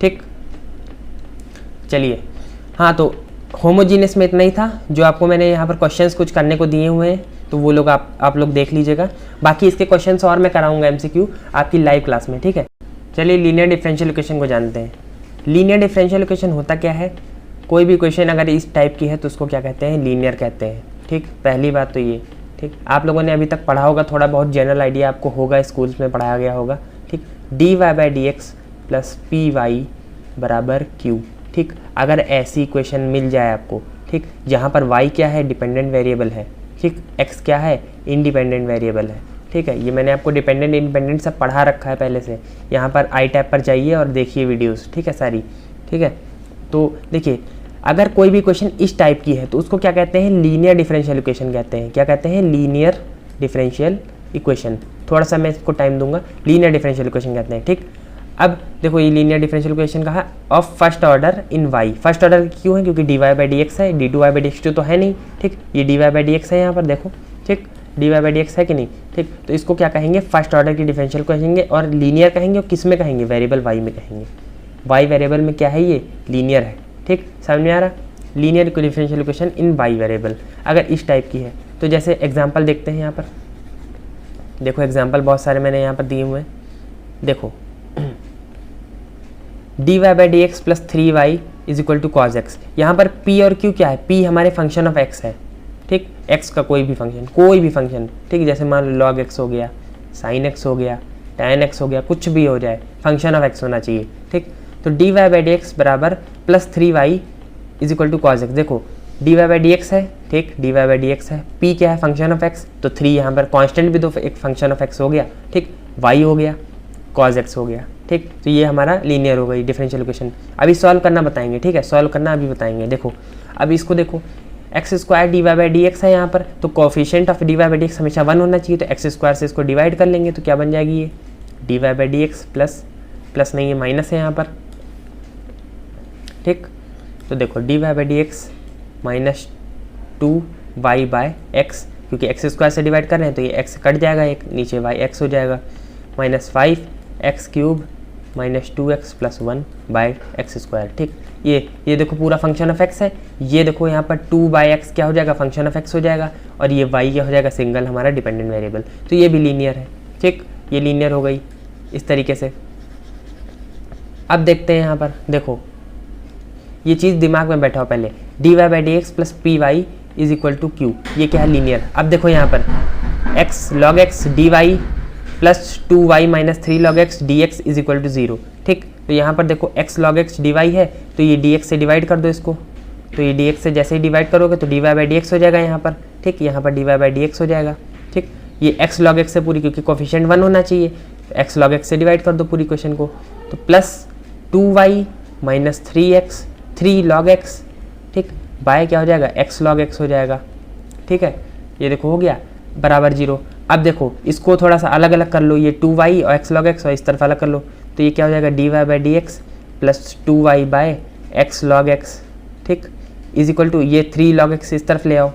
ठीक। चलिए, हाँ, तो होमोजीनियस में इतना ही था, जो आपको मैंने यहाँ पर क्वेश्चंस कुछ करने को दिए हुए हैं, तो वो लोग आप लोग देख लीजिएगा। बाकी इसके क्वेश्चंस और मैं कराऊंगा एमसीक्यू आपकी लाइव क्लास में, ठीक है। चलिए लीनियर डिफरेंशियल इक्वेशन को जानते हैं। लीनियर डिफरेंशियल इक्वेशन होता क्या है, कोई भी इक्वेशन अगर इस टाइप की है तो उसको क्या कहते हैं, लीनियर कहते हैं, ठीक। पहली बात तो ये, ठीक, आप लोगों ने अभी तक पढ़ा होगा, थोड़ा बहुत जनरल आइडिया आपको होगा, स्कूल्स में पढ़ाया गया होगा, ठीक। dy by D x plus p y बराबर क्यू, ठीक। अगर ऐसी इक्वेशन मिल जाए आपको, ठीक, जहाँ पर y क्या है, डिपेंडेंट वेरिएबल है, ठीक, x क्या है, इंडिपेंडेंट वेरिएबल है, ठीक है। ये मैंने आपको डिपेंडेंट इंडिपेंडेंट सब पढ़ा रखा है पहले से, यहाँ पर आई टैब पर जाइए और देखिए वीडियोस, ठीक है, सारी, ठीक है। तो देखिए अगर कोई भी क्वेश्चन इस टाइप की है तो उसको क्या कहते हैं, लीनियर डिफरेंशियल इक्वेशन कहते हैं। क्या कहते हैं, लीनियर डिफरेंशियल इक्वेशन। थोड़ा सा मैं इसको टाइम दूंगा, लीनियर डिफरेंशियल इक्वेशन कहते हैं, ठीक। अब देखो ये लीनियर डिफरेंशियल इक्वेशन कहा of first order in Y, first order क्यों है, क्योंकि D Y by D x है, D two Y by D X तो है नहीं, ठीक, ये D Y by D x है यहाँ पर देखो, ठीक, D Y by D x है कि नहीं, ठीक। तो इसको क्या कहेंगे, फर्स्ट ऑर्डर की डिफरेंशियल कहेंगे और लीनियर कहेंगे, और किस में कहेंगे, वेरिएबल वाई में कहेंगे। वाई वेरिएबल में क्या है, ये लीनियर है, ठीक, समझ में आ रहा। Linear differential equation in y variable अगर इस टाइप की है तो जैसे एग्जाम्पल देखते हैं यहाँ पर, देखो एग्जाम्पल बहुत सारे मैंने यहाँ पर दिए हुए हैं, देखो D Y by D x plus 3y is equal to cos x. यहाँ पर p और q क्या है, p हमारे फंक्शन ऑफ x है, ठीक, x का कोई भी फंक्शन, ठीक, जैसे मान लो log x हो गया, sin x हो गया, tan x हो गया, कुछ भी हो जाए, फंक्शन ऑफ x होना चाहिए, ठीक। तो D Y by D x बराबर plus 3y is equal to cos X. देखो D Y by D x है, ठीक, D Y by D x है, p क्या है, फंक्शन ऑफ x, तो 3 यहाँ पर कॉन्स्टेंट भी तो एक फंक्शन ऑफ x हो गया, ठीक, y हो गया, कॉज एक्स हो गया, ठीक। तो ये हमारा लीनियर हो गई डिफरेंशियल इक्वेशन। अभी सॉल्व करना बताएंगे, ठीक है, सॉल्व करना अभी बताएंगे। देखो अब इसको देखो, x square d Y by D x है यहाँ पर, तो coefficient of d Y by D x हमेशा 1 होना चाहिए, तो एक्स स्क्वायर से इसको डिवाइड कर लेंगे तो क्या बन जाएगी, ये D Y by D x plus नहीं है, माइनस है यहाँ पर, ठीक। तो देखो D Y by D x minus 2y by x, क्योंकि एक्स स्क्वायर से डिवाइड कर रहे हैं तो ये एक्स कट जाएगा, एक नीचे वाई एक्स हो जाएगा, minus 5x cube minus 2x plus 1 by x square, ठीक। ये देखो पूरा फंक्शन ऑफ x है, ये देखो यहाँ पर 2 बाई एक्स क्या हो जाएगा, फंक्शन ऑफ x हो जाएगा, और ये y क्या हो जाएगा, सिंगल हमारा डिपेंडेंट वेरिएबल, तो ये भी लीनियर है, ठीक, ये लीनियर हो गई इस तरीके से। अब देखते हैं यहाँ पर, देखो ये चीज़ दिमाग में बैठा हो पहले, d Y by D x plus p y is equal to q, ये क्या है, लीनियर। अब देखो यहाँ पर x log x d y plus 2y minus 3 log x D x is equal to 0, ठीक। तो यहाँ पर देखो x log x d y है, तो ये डी एक्स से डिवाइड कर दो इसको, तो ये dx से जैसे ही डिवाइड करोगे तो dy बाई dx हो जाएगा यहाँ पर, ठीक, यहाँ पर dy बाई dx हो जाएगा, ठीक। ये x log x से पूरी, क्योंकि कोफिशिएंट 1 होना चाहिए, तो x log x से डिवाइड कर दो पूरी क्वेश्चन को, तो plus 2y minus 3x 3 log x, ठीक, बाय क्या हो जाएगा x log x हो जाएगा, ठीक है। ये देखो हो गया बराबर 0। अब देखो इसको थोड़ा सा अलग अलग कर लो, ये 2y और x log x और इस तरफ अलग कर लो, तो ये क्या हो जाएगा dy by dx plus 2y by x log x, ठीक, इज इक्वल टू ये 3 log x इस तरफ ले आओ,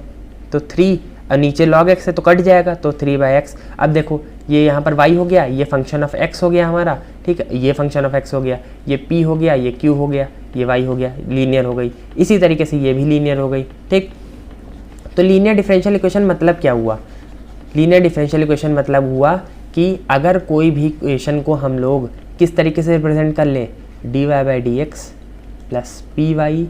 तो 3 और नीचे log x है तो कट जाएगा, तो 3 बाई x। अब देखो ये यहाँ पर y हो गया, ये फंक्शन ऑफ x हो गया हमारा, ठीक है, ये फंक्शन ऑफ x हो गया, ये p हो गया, ये q हो गया, ये y हो गया, लीनियर हो गई। इसी तरीके से ये भी लीनियर हो गई, ठीक। तो लीनियर डिफरेंशियल इक्वेशन मतलब क्या हुआ? लीनियर डिफरेंशियल इक्वेशन मतलब हुआ कि अगर कोई भी इक्वेशन को हम लोग किस तरीके से रिप्रेजेंट कर लें, dy by dx plus p y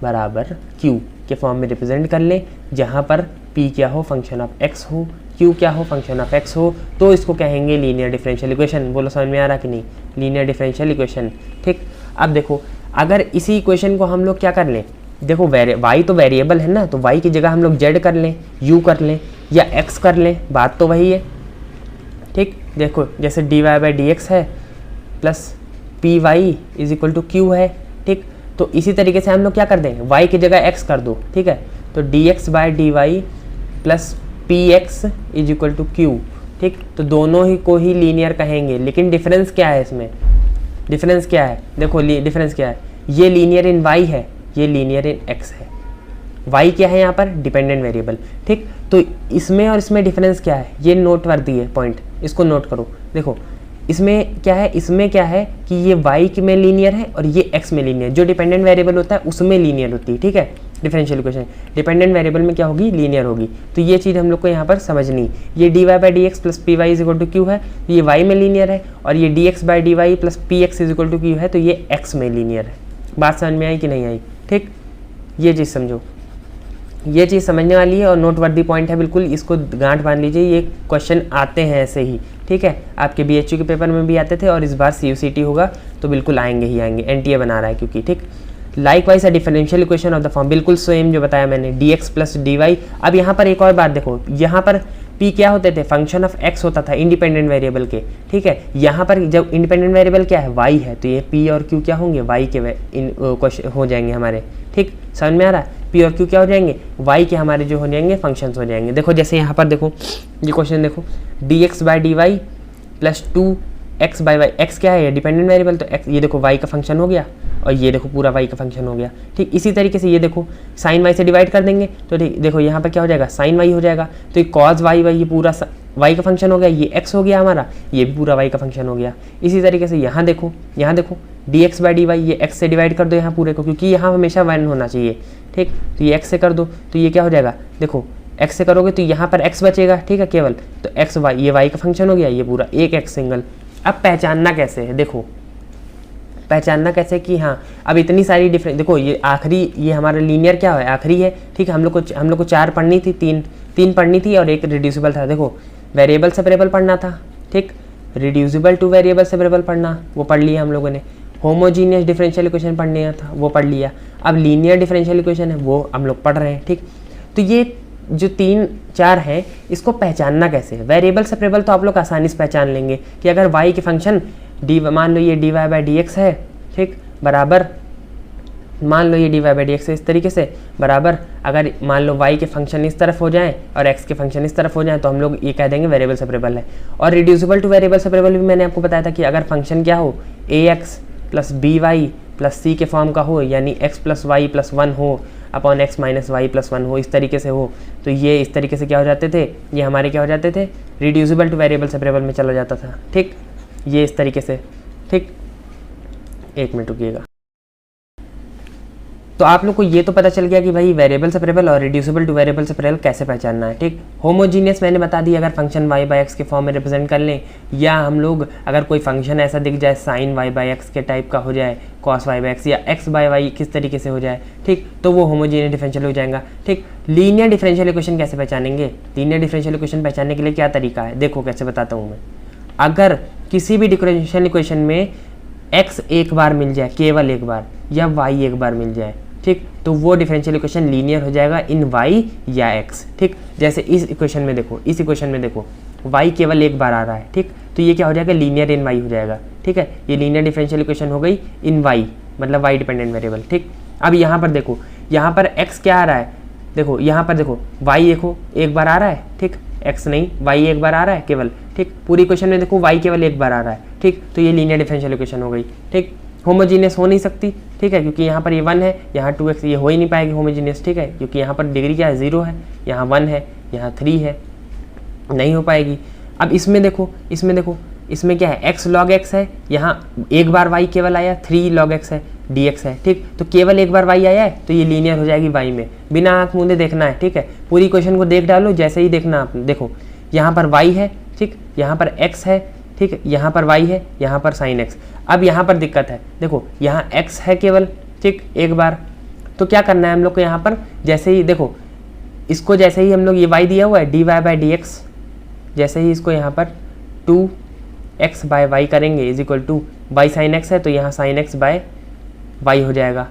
बराबर q के फॉर्म में रिप्रेजेंट कर लें, जहाँ पर p क्या हो फंक्शन ऑफ x हो, q क्या हो फंक्शन ऑफ x हो, तो इसको कहेंगे लीनियर डिफरेंशियल इक्वेशन। बोलो समझ में आ रहा कि नहीं? लीनियर डिफरेंशियल इक्वेशन, ठीक। अब देखो अगर इसी इक्वेशन को हम लोग क्या कर लें, देखो y तो वेरिएबल है ना, तो y की जगह हम लोग z कर लें, u कर लें या x कर लें, बात तो वही है, ठीक। देखो जैसे dy बाई dx है plus p y is equal to q है, ठीक। तो इसी तरीके से हम लोग क्या कर देंगे, y की जगह x कर दो, ठीक है, तो dx by d y plus p x is equal to q, ठीक। तो दोनों ही को ही लीनियर कहेंगे, लेकिन डिफरेंस क्या है इसमें, डिफरेंस क्या है, देखो डिफरेंस क्या है, ये लीनियर इन y है, ये लीनियर इन x है। y क्या है यहाँ पर डिपेंडेंट वेरिएबल, ठीक। तो इसमें और इसमें डिफरेंस क्या है, ये नोटवर्दी है पॉइंट, इसको नोट करो। देखो इसमें क्या है, इसमें क्या है कि ये y में लीनियर है और ये x में लीनियर, जो डिपेंडेंट वेरिएबल होता है उसमें लीनियर होती है, ठीक है। डिफरेंशियल इक्वेशन डिपेंडेंट वेरिएबल में क्या होगी, लीनियर होगी। तो ये चीज़ हम लोग को यहाँ पर समझनी, ये dy by D x plus p y is equal to q है, ये y में लीनियर है, और ये dx by d y plus p x is equal to q है, तो ये x में लीनियर है। बात समझ में आई कि नहीं आई, ठीक। ये चीज़ समझो, ये चीज़ समझने वाली है और नोटवर्दी पॉइंट है बिल्कुल, इसको गांठ बांध लीजिए, ये क्वेश्चन आते हैं ऐसे ही, ठीक है। आपके BHU के पेपर में भी आते थे और इस बार CUCT होगा तो बिल्कुल आएंगे ही आएंगे, NTA बना रहा है क्योंकि, ठीक। Like wise a differential equation of the form, बिल्कुल सेम जो बताया मैंने, dx प्लस डी वाई। अब यहाँ पर एक और बात देखो, यहाँ पर p क्या होते थे, फंक्शन ऑफ x होता था इंडिपेंडेंट वेरिएबल के, ठीक है। यहाँ पर जब इंडिपेंडेंट वेरिएबल क्या है, y है, तो ये p और q क्या होंगे, y के हो जाएंगे हमारे, ठीक। समझ में आ रहा है, p और q क्या हो जाएंगे, y के हमारे जो हो जाएंगे फंक्शंस हो जाएंगे। देखो जैसे यहाँ पर देखो ये क्वेश्चन देखो, dx by d y plus 2x by y, x क्या है डिपेंडेंट वेरिएबल, तो x ये देखो y का फंक्शन हो गया और ये देखो पूरा y का फंक्शन हो गया, ठीक। इसी तरीके से ये देखो साइन y से डिवाइड कर देंगे तो ठीक, देखो यहाँ पर क्या हो जाएगा, साइन y हो जाएगा, तो ये कॉस y ये पूरा y का फंक्शन हो गया, ये x हो गया हमारा, ये भी पूरा y का फंक्शन हो गया। इसी तरीके से यहाँ देखो dx बाई डी वाई, ये x से डिवाइड कर दो यहाँ पूरे को, क्योंकि यहाँ हमेशा 1 होना चाहिए, ठीक। तो ये x से कर दो, तो ये क्या हो जाएगा, देखो x से करोगे तो यहाँ पर x बचेगा, ठीक है, केवल, तो x y ये y का फंक्शन हो गया, ये पूरा एक x सिंगल। अब पहचानना कैसे है, देखो पहचानना कैसे कि हाँ अब इतनी सारी डिफरेंस, देखो ये आखिरी, ये हमारा लीनियर क्या है, आखिरी है, ठीक है। हम लोग को 4 पढ़नी थी, तीन पढ़नी थी और एक रिड्यूसिबल था। देखो वेरिएबल सेपरेबल पढ़ना था, ठीक, रिड्यूसिबल टू वेरिएबल सेपरेबल पढ़ना, वो पढ़ लिया हम लोगों ने। होमोजीनियस डिफरेंशियल इक्वेशन पढ़ना था, वो पढ़ लिया। अब लीनियर डिफरेंशियल इक्वेशन है वो हम लोग पढ़ रहे हैं, ठीक। तो ये जो 3-4 हैं इसको पहचानना कैसे है, वेरिएबल सेपरेबल तो आप लोग आसानी से पहचान लेंगे कि अगर y के फंक्शन मान लो ये dy बाई डी एक्स है, ठीक, बराबर मान लो ये dy बाई डी एक्स है इस तरीके से, बराबर अगर मान लो y के फंक्शन इस तरफ हो जाएं और x के फंक्शन इस तरफ हो जाएं तो हम लोग ये कह देंगे वेरिएबल सेपरेबल है। और रिड्यूसिबल टू वेरिएबल सेपरेबल भी मैंने आपको बताया था कि अगर फंक्शन क्या हो, ax plus by plus c के फॉर्म का हो, यानी x प्लस वाई प्लस 1 हो upon x minus y plus 1 हो, इस तरीके से हो, तो ये इस तरीके से क्या हो जाते थे, ये हमारे क्या हो जाते थे, रिड्यूसिबल टू वेरिएबल सेपरेबल में चला जाता था, ठीक। ये इस तरीके से, ठीक। 1 मिनट रुकिएगा। तो आप लोग को ये तो पता चल गया कि भाई वेरिएबल सेपरेबल और रिड्यूसिबल टू वेरिएबल सेपरेबल कैसे पहचानना है, ठीक। होमोजीनियस मैंने बता दी, अगर फंक्शन y बाई एक्स के फॉर्म में रिप्रेजेंट कर लें, या हम लोग अगर कोई फंक्शन ऐसा दिख जाए साइन y बाई एक्स के टाइप का हो जाए, कॉस y बाई एक्स या x बाई वाई किस तरीके से हो जाए, ठीक, तो वो होमोजीनियस डिफरेंशियल हो जाएगा, ठीक। लीनियर डिफरेंशियल इक्वेशन कैसे पहचानेंगे, लीनियर डिफरेंशियल इक्वेशन पहचानने के लिए क्या तरीका है, देखो कैसे बताता हूँ मैं। अगर किसी भी डिफरेंशियल इक्वेशन में x एक बार मिल जाए, केवल एक बार, या y एक बार मिल जाए, ठीक, तो वो डिफरेंशियल इक्वेशन लीनियर हो जाएगा इन y या x। ठीक, जैसे इस इक्वेशन में देखो, इस इक्वेशन में देखो y केवल एक बार आ रहा है। ठीक, तो ये क्या हो जाएगा, लीनियर इन y हो जाएगा। ठीक है, ये लीनियर डिफरेंशियल इक्वेशन हो गई इन y, मतलब y डिपेंडेंट वेरिएबल। ठीक, अब यहाँ पर देखो, यहाँ पर x क्या आ रहा है, देखो यहाँ पर देखो y देखो एक बार आ रहा है। ठीक, x नहीं, y एक बार आ रहा है केवल। ठीक, पूरी इक्वेशन में देखो y केवल एक बार आ रहा है। ठीक, तो ये लीनियर डिफरेंशियल इक्वेशन हो गई। ठीक, होमोजीनियस हो नहीं सकती। ठीक है, क्योंकि यहाँ पर ये 1 है, यहाँ 2x, ये हो ही नहीं पाएगी होमोजीनियस। ठीक है, क्योंकि यहाँ पर डिग्री क्या है, 0 है, यहाँ 1 है, यहाँ 3 है, नहीं हो पाएगी। अब इसमें देखो, इसमें देखो, इसमें क्या है, x log x है, यहाँ एक बार y केवल आया, 3 log x है, dx है। ठीक, तो केवल एक बार y आया है, तो ये लीनियर हो जाएगी y में, बिना आँख मूंदे देखना है। ठीक है, पूरी क्वेश्चन को देख डालो, जैसे ही देखना आप देखो, यहाँ पर y है, ठीक, यहाँ पर x है, ठीक, यहाँ पर y है, यहाँ पर sin x। अब यहाँ पर दिक्कत है, देखो यहाँ x है केवल, ठीक, एक बार, तो क्या करना है हम लोग को, यहाँ पर जैसे ही देखो, इसको जैसे ही हम लोग ये y दिया हुआ है dy/dx, जैसे ही इसको यहाँ पर 2x/y करेंगे is equal to y sin x है, तो यहाँ sin x/y हो जाएगा,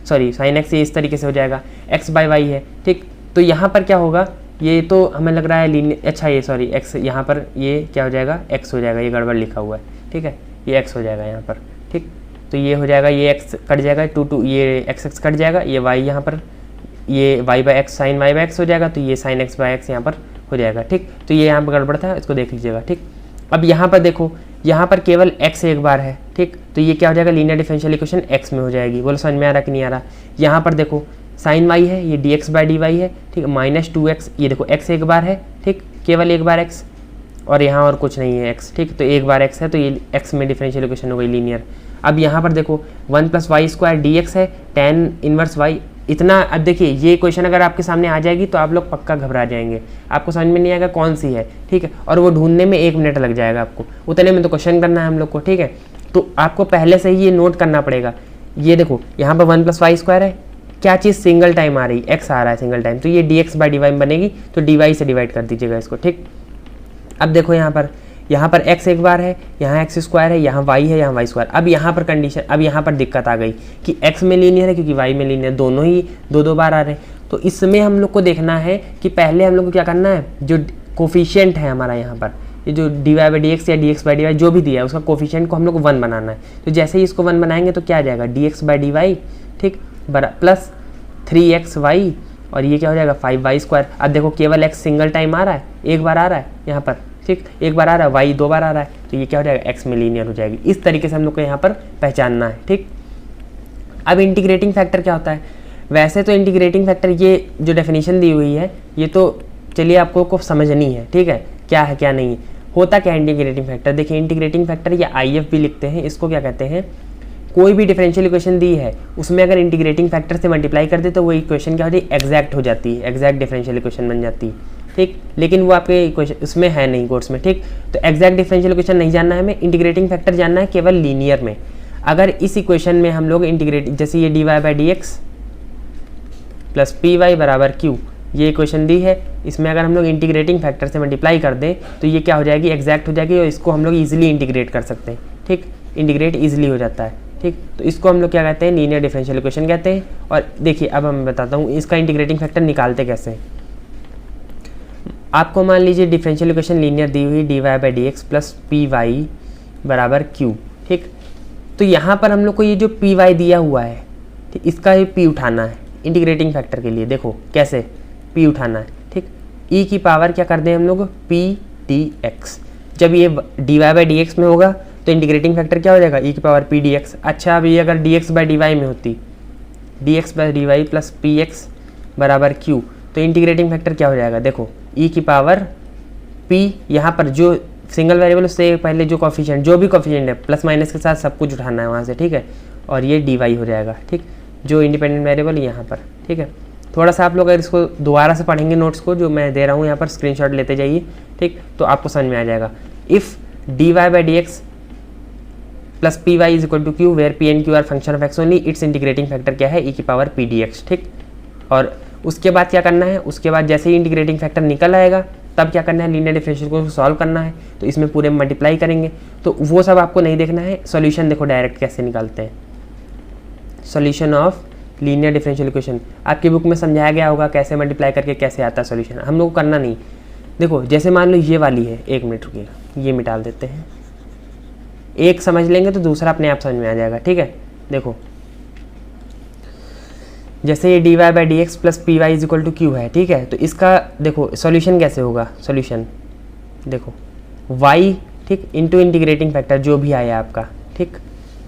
सॉरी sin x ये इस तरीके से हो जाएगा, x/y है। ठीक, तो यहाँ पर क्या होगा, ये तो हमें लग रहा है लीनियर, अच्छा ये सॉरी x, यहाँ पर ये क्या हो जाएगा, x हो जाएगा, ये गड़बड़ लिखा हुआ है। ठीक है, ये x हो जाएगा यहाँ पर। ठीक, तो ये हो जाएगा, ये x कट जाएगा, 2 ये x कट जाएगा, ये y यहाँ पर, ये y/x sin y/x हो जाएगा, तो ये sin x/x यहाँ पर हो जाएगा। ठीक, तो ये यहाँ पर गड़बड़ था, इसको देख लीजिएगा। ठीक, अब यहाँ पर देखो, यहाँ पर केवल x एक बार है। ठीक, तो ये क्या हो जाएगा, लीनियर डिफरेंशियल इक्वेशन x में हो जाएगी। बोलो समझ में आ रहा कि नहीं आ रहा। यहाँ पर देखो sin y है, ये dx/dy है। ठीक, -2x, ये देखो x एक बार है, ठीक, केवल एक बार x, और यहाँ और कुछ नहीं है x। ठीक, तो एक बार x है, तो ये x में डिफरेंशियल इक्वेशन हो गई लीनियर। अब यहाँ पर देखो 1 + y² dx है, tan इनवर्स y, इतना। अब देखिए ये क्वेश्चन अगर आपके सामने आ जाएगी तो आप लोग पक्का घबरा जाएंगे, आपको समझ में नहीं आएगा कौन सी है। ठीक है, और वो ढूंढने में 1 मिनट लग जाएगा आपको, उतने में तो क्वेश्चन करना है हम लोग को। ठीक है, तो आपको पहले से ही ये नोट करना पड़ेगा। ये देखो यहाँ पर 1 + y² है, क्या चीज़ सिंगल टाइम आ रही, x आ रहा है सिंगल टाइम, तो ये dx/dy में बनेगी, तो dy से डिवाइड कर दीजिएगा इसको। ठीक, अब देखो यहाँ पर x एक बार है, यहाँ x² है, यहाँ y है, यहाँ y²। अब यहाँ पर कंडीशन, अब यहाँ पर दिक्कत आ गई कि x में लीनियर है क्योंकि y में लीनियर, दोनों ही 2 बार आ रहे हैं। तो इसमें हम लोग को देखना है कि पहले हम लोग को क्या करना है, जो कोफिशिएंट है हमारा यहाँ पर, ये जो dy/dx या dx/dy जो भी दिया है उसका कोफिशिएंट को हम लोग को 1 बनाना है। तो जैसे ही इसको 1 बनाएंगे तो क्या आ जाएगा, dx/dy, ठीक, प्लस 3xy, और ये क्या हो जाएगा 5y²। अब देखो केवल x सिंगल टाइम आ रहा है, एक बार आ रहा है यहाँ पर, ठीक, एक बार आ रहा है, y 2 बार आ रहा है, तो ये क्या हो जाएगा, x में लीनियर हो जाएगी। इस तरीके से हम लोग को यहाँ पर पहचानना है। ठीक, अब इंटीग्रेटिंग फैक्टर क्या होता है, वैसे तो इंटीग्रेटिंग फैक्टर ये जो डेफिनेशन दी हुई है ये तो चलिए आपको को समझनी है। ठीक है, क्या है क्या नहीं है, होता क्या है इंटीग्रेटिंग फैक्टर। देखिए इंटीग्रेटिंग फैक्टर या IF भी लिखते हैं, इसको क्या कहते हैं, कोई भी डिफरेंशियल इक्वेशन दी है उसमें अगर इंटीग्रेटिंग फैक्टर से मल्टीप्लाई कर दे तो वो इक्वेशन क्या होती है, एग्जैक्ट हो जाती है, एग्जैक्ट डिफरेंशियल इक्वेशन बन जाती है। ठीक, लेकिन वो आपके इक्वेशन उसमें है नहीं कोर्स में। ठीक, तो एग्जैक्ट डिफरेंशियल इक्वेशन नहीं जानना है हमें, इंटीग्रेटिंग फैक्टर जानना है केवल लीनियर में। अगर इस इक्वेशन में हम लोग इंटीग्रेट, जैसे ये dy/dx + py = q, ये इक्वेशन दी है, इसमें अगर हम लोग इंटीग्रेटिंग फैक्टर से मल्टीप्लाई कर दें तो ये क्या हो जाएगी, एग्जैक्ट हो जाएगी, और इसको हम लोग ईजिली इंटीग्रेट कर सकते हैं। ठीक, इंटीग्रेट ईजिली हो जाता है। ठीक, तो इसको हम लोग क्या कहते हैं, लीनियर डिफरेंशियल इक्वेशन कहते हैं। और देखिए अब मैं बताता हूँ इसका इंटीग्रेटिंग फैक्टर निकालते कैसे। आपको मान लीजिए डिफरेंशियल इक्वेशन लीनियर दी हुई dy/dx + py = q। ठीक, तो यहाँ पर हम लोग को ये जो py दिया हुआ है, ठीक, इसका ये p उठाना है इंटीग्रेटिंग फैक्टर के लिए। देखो कैसे p उठाना है। ठीक, e की पावर क्या कर दें हम लोग, p dx। जब ये dy/dx में होगा तो इंटीग्रेटिंग फैक्टर क्या हो जाएगा, e की पावर p dx। अच्छा, अब ये अगर dx/dy में होती, dx/dy + px = q, तो इंटीग्रेटिंग फैक्टर क्या हो जाएगा, देखो e की पावर p, यहाँ पर जो सिंगल वेरिएबल उससे पहले जो कॉफिशिएंट, जो भी कॉफिशिएंट है प्लस माइनस के साथ सब कुछ उठाना है वहाँ से। ठीक है, और ये dy हो जाएगा। ठीक, जो इंडिपेंडेंट वेरिएबल यहाँ पर। ठीक है, थोड़ा सा आप लोग अगर इसको दोबारा से पढ़ेंगे नोट्स को जो मैं दे रहा हूँ यहाँ पर, स्क्रीनशॉट लेते जाइए। ठीक, तो आपको समझ में आ जाएगा। If dy/dx + py = q where p and q are function of x only, its integrating factor क्या है, e की पावर p dx। ठीक, और उसके बाद क्या करना है, उसके बाद जैसे ही इंटीग्रेटिंग फैक्टर निकल आएगा तब क्या करना है, लीनियर डिफरेंशियल को सॉल्व करना है, तो इसमें पूरे मल्टीप्लाई करेंगे। तो वो सब आपको नहीं देखना है, सॉल्यूशन देखो डायरेक्ट कैसे निकालते हैं। Solution of linear differential equation आपकी बुक में समझाया गया होगा कैसे मल्टीप्लाई करके कैसे आता है सॉल्यूशन, हम लोग को करना नहीं। देखो जैसे मान लो ये वाली है, 1 मिनट रुकिएगा, ये मिटा देते हैं, एक समझ लेंगे तो दूसरा अपने आप समझ में आ जाएगा, ठीक है। देखो जैसे ये dy by D x plus p y is equal to q है, ठीक है। तो इसका देखो सॉल्यूशन कैसे होगा, सॉल्यूशन देखो y ठीक इंटू इंटीग्रेटिंग फैक्टर जो भी आया आपका, ठीक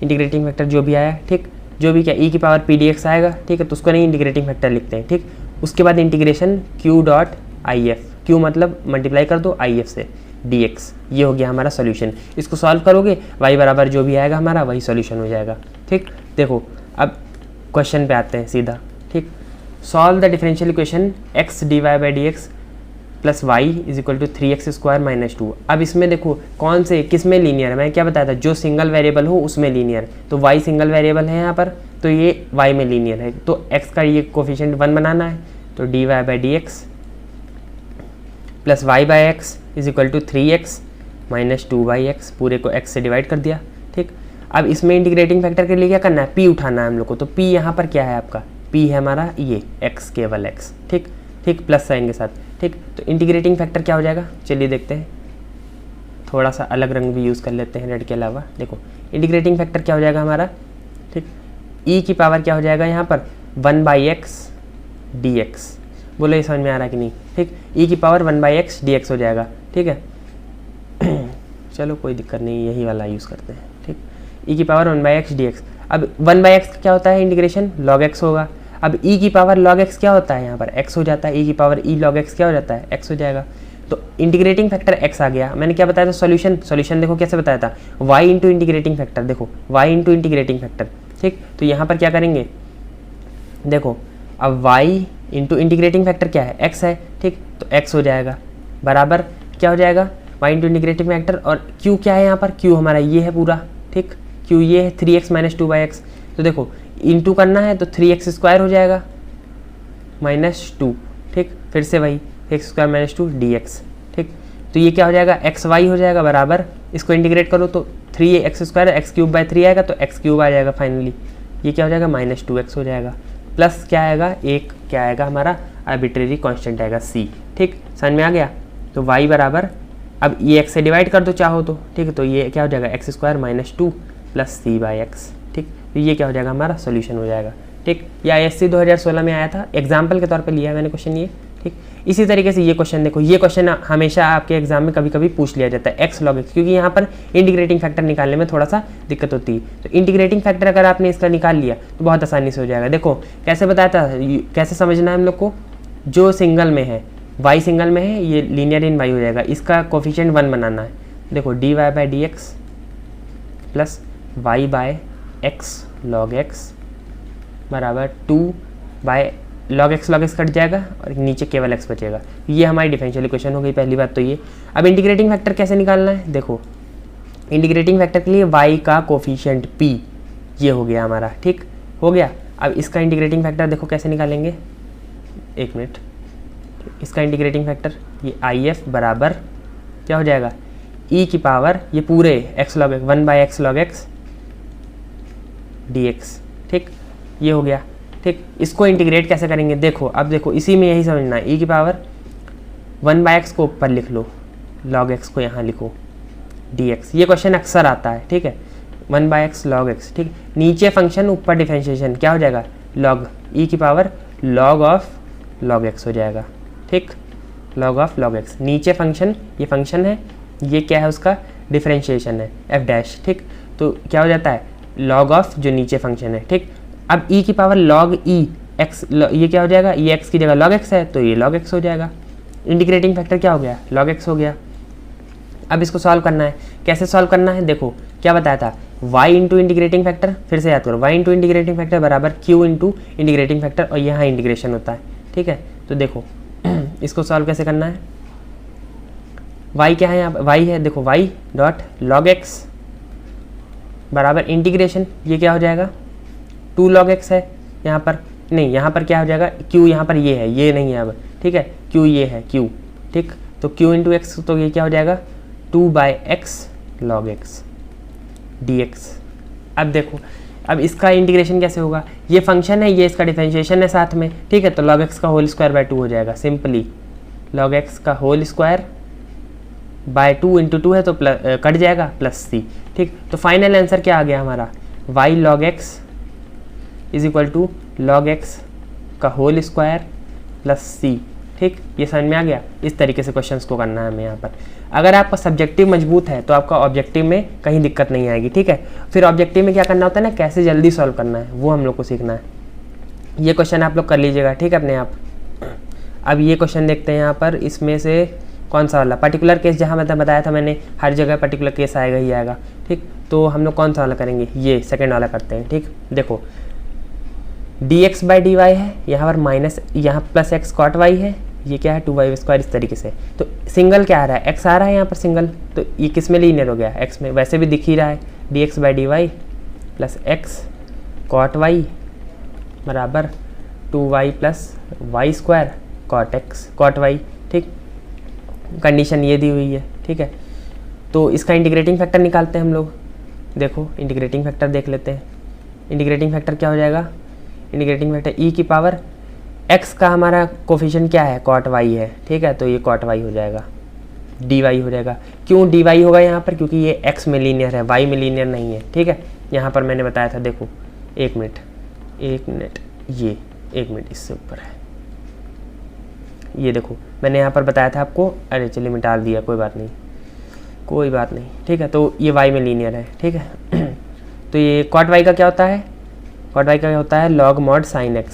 इंटीग्रेटिंग फैक्टर जो भी आया, ठीक जो भी क्या e की पावर पी डी एक्स आएगा, ठीक है। तो उसको नहीं इंटीग्रेटिंग फैक्टर लिखते हैं, ठीक। उसके बाद integration q dot I F, Q मतलब मल्टीप्लाई कर दो आई एफ से dx, ये हो गया हमारा सॉल्यूशन। इसको सॉल्व करोगे y बराबर जो भी आएगा हमारा वही सॉल्यूशन हो जाएगा, ठीक। देखो अब क्वेश्चन पे आते हैं सीधा, ठीक। Solve the differential equation x dy by D x plus y is equal to 3x square minus 2। अब इसमें देखो कौन से किस में लीनियर है, मैं क्या बताया था, जो सिंगल वेरिएबल हो उसमें लीनियर। तो y सिंगल वेरिएबल है यहाँ पर, तो ये y में लीनियर है, तो x का ये कोफिशिएंट 1 बनाना है। तो dy by D x plus y by x is equal to 3x minus 2 by x, पूरे को x से डिवाइड कर दिया, ठीक। अब इसमें इंटीग्रेटिंग फैक्टर के लिए क्या करना है, p उठाना है हम लोग को। तो p यहाँ पर क्या है आपका, p है हमारा ये x, केवल x, ठीक ठीक, प्लस साइन के साथ, ठीक। तो इंटीग्रेटिंग फैक्टर क्या हो जाएगा, चलिए देखते हैं, थोड़ा सा अलग रंग भी यूज़ कर लेते हैं रेड के अलावा। देखो इंटीग्रेटिंग फैक्टर क्या हो जाएगा हमारा, ठीक e की पावर क्या हो जाएगा यहाँ पर 1 बाई एक्स डी एक्स, बोलो ये समझ में आ रहा है कि नहीं, ठीक। e की power 1 by X D x हो जाएगा, ठीक है। चलो कोई दिक्कत नहीं, यही वाला यूज़ करते हैं, ठीक। e की power 1 by X D x. अब 1 बाई एक्स क्या होता है, इंटीग्रेशन लॉग एक्स होगा। अब e की पावर log x क्या होता है, यहाँ पर x हो जाता है, e की पावर e log x क्या हो जाता है, x हो जाएगा। तो इंटीग्रेटिंग फैक्टर x आ गया। मैंने क्या बताया था, सॉल्यूशन देखो कैसे बताया था, y इंटू इंटीग्रेटिंग फैक्टर, देखो y इंटू इंटीग्रेटिंग फैक्टर, ठीक। तो यहाँ पर क्या करेंगे, देखो अब y इंटू इंटीग्रेटिंग फैक्टर क्या है, x है, ठीक। तो x हो जाएगा बराबर क्या हो जाएगा, y इंटू इंटीग्रेटिंग फैक्टर, और q क्या है यहाँ पर, q हमारा ये है पूरा, ठीक। q ये है 3x माइनस 2 बाई एक्स। तो देखो इंटू करना है तो 3x स्क्वायर हो जाएगा माइनस 2, ठीक। फिर से वही एक्स स्क्वायर माइनस 2 dx, ठीक। तो ये क्या हो जाएगा, एक्स वाई हो जाएगा बराबर, इसको इंटीग्रेट करो तो 3x square x cube by 3 आएगा, तो एक्स क्यूब आ जाएगा फाइनली। ये क्या हो जाएगा, माइनस 2x हो जाएगा, प्लस क्या आएगा, एक क्या आएगा हमारा आर्बिट्रेरी कॉन्स्टेंट आएगा c, ठीक। समझ में आ गया। तो y बराबर, अब ये x से डिवाइड कर दो चाहो तो, ठीक है। तो ये क्या हो जाएगा, x square minus 2 plus c by x, ठीक। तो ये क्या हो जाएगा, हमारा सॉल्यूशन हो जाएगा, ठीक। ये ISC 2016 में आया था, एग्जाम्पल के तौर पे लिया है मैंने क्वेश्चन ये, ठीक। इसी तरीके से ये क्वेश्चन देखो, ये क्वेश्चन हमेशा आपके एग्जाम में कभी कभी पूछ लिया जाता है, x log x, क्योंकि यहाँ पर इंटीग्रेटिंग फैक्टर निकालने में थोड़ा सा दिक्कत होती है। तो इंटीग्रेटिंग फैक्टर अगर आपने इसका निकाल लिया तो बहुत आसानी से हो जाएगा। देखो कैसे बताया था, कैसे समझना है हम लोग को, जो सिंगल में है, y सिंगल में है, ये लीनियर इन y हो जाएगा, इसका कोफिशिएंट 1 बनाना है। देखो dy by D x plus Y by x log x बराबर 2 बाय log x कट जाएगा और नीचे केवल x बचेगा। ये हमारी डिफरेंशियल इक्वेशन हो गई, पहली बात तो ये। अब इंटीग्रेटिंग फैक्टर कैसे निकालना है, देखो इंटीग्रेटिंग फैक्टर के लिए y का कोफिशिएंट p, ये हो गया हमारा, ठीक हो गया। अब इसका इंटीग्रेटिंग फैक्टर देखो कैसे निकालेंगे, 1 मिनट, इसका इंटीग्रेटिंग फैक्टर ये if बराबर क्या हो जाएगा, e की पावर ये पूरे x log x 1 by x log x dx, ठीक ये हो गया, ठीक। इसको इंटीग्रेट कैसे करेंगे, देखो अब देखो इसी में यही समझना है, e की पावर 1 बाई एक्स को ऊपर लिख लो, log x को यहाँ लिखो dx, ये क्वेश्चन अक्सर आता है, ठीक है। 1 बाई एक्स log x, ठीक। नीचे फंक्शन ऊपर डिफरेंशिएशन क्या हो जाएगा, log e की power log of log x हो जाएगा, ठीक। log ऑफ log x, नीचे फंक्शन, ये फंक्शन है, ये क्या है उसका डिफरेंशिएशन है f डैश, ठीक। तो क्या हो जाता है, log ऑफ जो नीचे फंक्शन है, ठीक। अब e की पावर log e x, ये क्या हो जाएगा, ये x की जगह log x है तो ये log x हो जाएगा। इंटीग्रेटिंग फैक्टर क्या हो गया, log x हो गया। अब इसको सॉल्व करना है, कैसे सॉल्व करना है, देखो क्या बताया था, y इंटू इंटीग्रेटिंग फैक्टर, फिर से याद करो, y इंटू इंटीग्रेटिंग फैक्टर बराबर q इंटू इंटीग्रेटिंग फैक्टर, और यहाँ इंटीग्रेशन होता है, ठीक है। तो देखो इसको सॉल्व कैसे करना है, y क्या है यहाँ पर, y है, देखो y डॉट log x बराबर इंटीग्रेशन, ये क्या हो जाएगा 2 log x है यहाँ पर, नहीं यहाँ पर क्या हो जाएगा, q यहाँ पर ये है, ये नहीं है अब, ठीक है, q ये है q, ठीक। तो q इंटू एक्स, तो ये क्या हो जाएगा 2 by x log x dx। अब देखो अब इसका इंटीग्रेशन कैसे होगा, ये फंक्शन है, ये इसका डिफरेंशिएशन है साथ में, ठीक है। तो log x का होल स्क्वायर बाय 2 हो जाएगा, सिंपली log x का होल स्क्वायर बाय 2 इंटू 2 है तो कट जाएगा प्लस सी, ठीक। तो फाइनल आंसर क्या आ गया हमारा, y log x is equal to log x का होल स्क्वायर प्लस सी, ठीक। ये समझ में आ गया। इस तरीके से क्वेश्चंस को करना है हमें यहाँ पर। अगर आपका सब्जेक्टिव मजबूत है तो आपका ऑब्जेक्टिव में कहीं दिक्कत नहीं आएगी, ठीक है। फिर ऑब्जेक्टिव में क्या करना होता है ना, कैसे जल्दी सॉल्व करना है वो हम लोग को सीखना है। ये क्वेश्चन आप लोग कर लीजिएगा, ठीक है, अपने आप। अब ये क्वेश्चन देखते हैं यहाँ पर, इसमें से कौन सा वाला पर्टिकुलर केस, जहाँ मतलब बताया था मैंने हर जगह पर्टिकुलर केस आएगा ही आएगा, ठीक। तो हम लोग कौन सा वाला करेंगे, ये सेकेंड वाला करते हैं, ठीक। देखो dx बाई डी वाई है, यहाँ पर माइनस, यहाँ प्लस एक्स कॉट वाई है, ये क्या है 2y स्क्वायर, इस तरीके से। तो सिंगल क्या आ रहा है, x आ रहा है यहाँ पर सिंगल, तो ये किस में लीनियर हो गया, x में। वैसे भी दिख ही रहा है dx by d y plus x cot y बराबर 2y plus Y square cot x cot y, ठीक। कंडीशन ये दी हुई है, ठीक है। तो इसका इंटीग्रेटिंग फैक्टर निकालते हैं हम लोग। देखो इंटीग्रेटिंग फैक्टर देख लेते हैं। इंटीग्रेटिंग फैक्टर क्या हो जाएगा, इंटीग्रेटिंग फैक्टर e की पावर x का हमारा कोफिशिएंट क्या है, कॉट y है, ठीक है। तो ये कॉट y हो जाएगा, dy हो जाएगा। क्यों dy होगा यहाँ पर, क्योंकि ये x में लीनियर है, y में लीनियर नहीं है, ठीक है। यहाँ पर मैंने बताया था, देखो एक मिनट ये एक मिनट इससे ऊपर है, ये देखो मैंने यहाँ पर बताया था आपको। अरे चलिए मिटा दिया, कोई बात नहीं, ठीक है। तो ये y में लीनियर है, ठीक है। तो ये कॉट y का क्या होता है, कॉट y का क्या होता है, लॉग मॉड साइन x,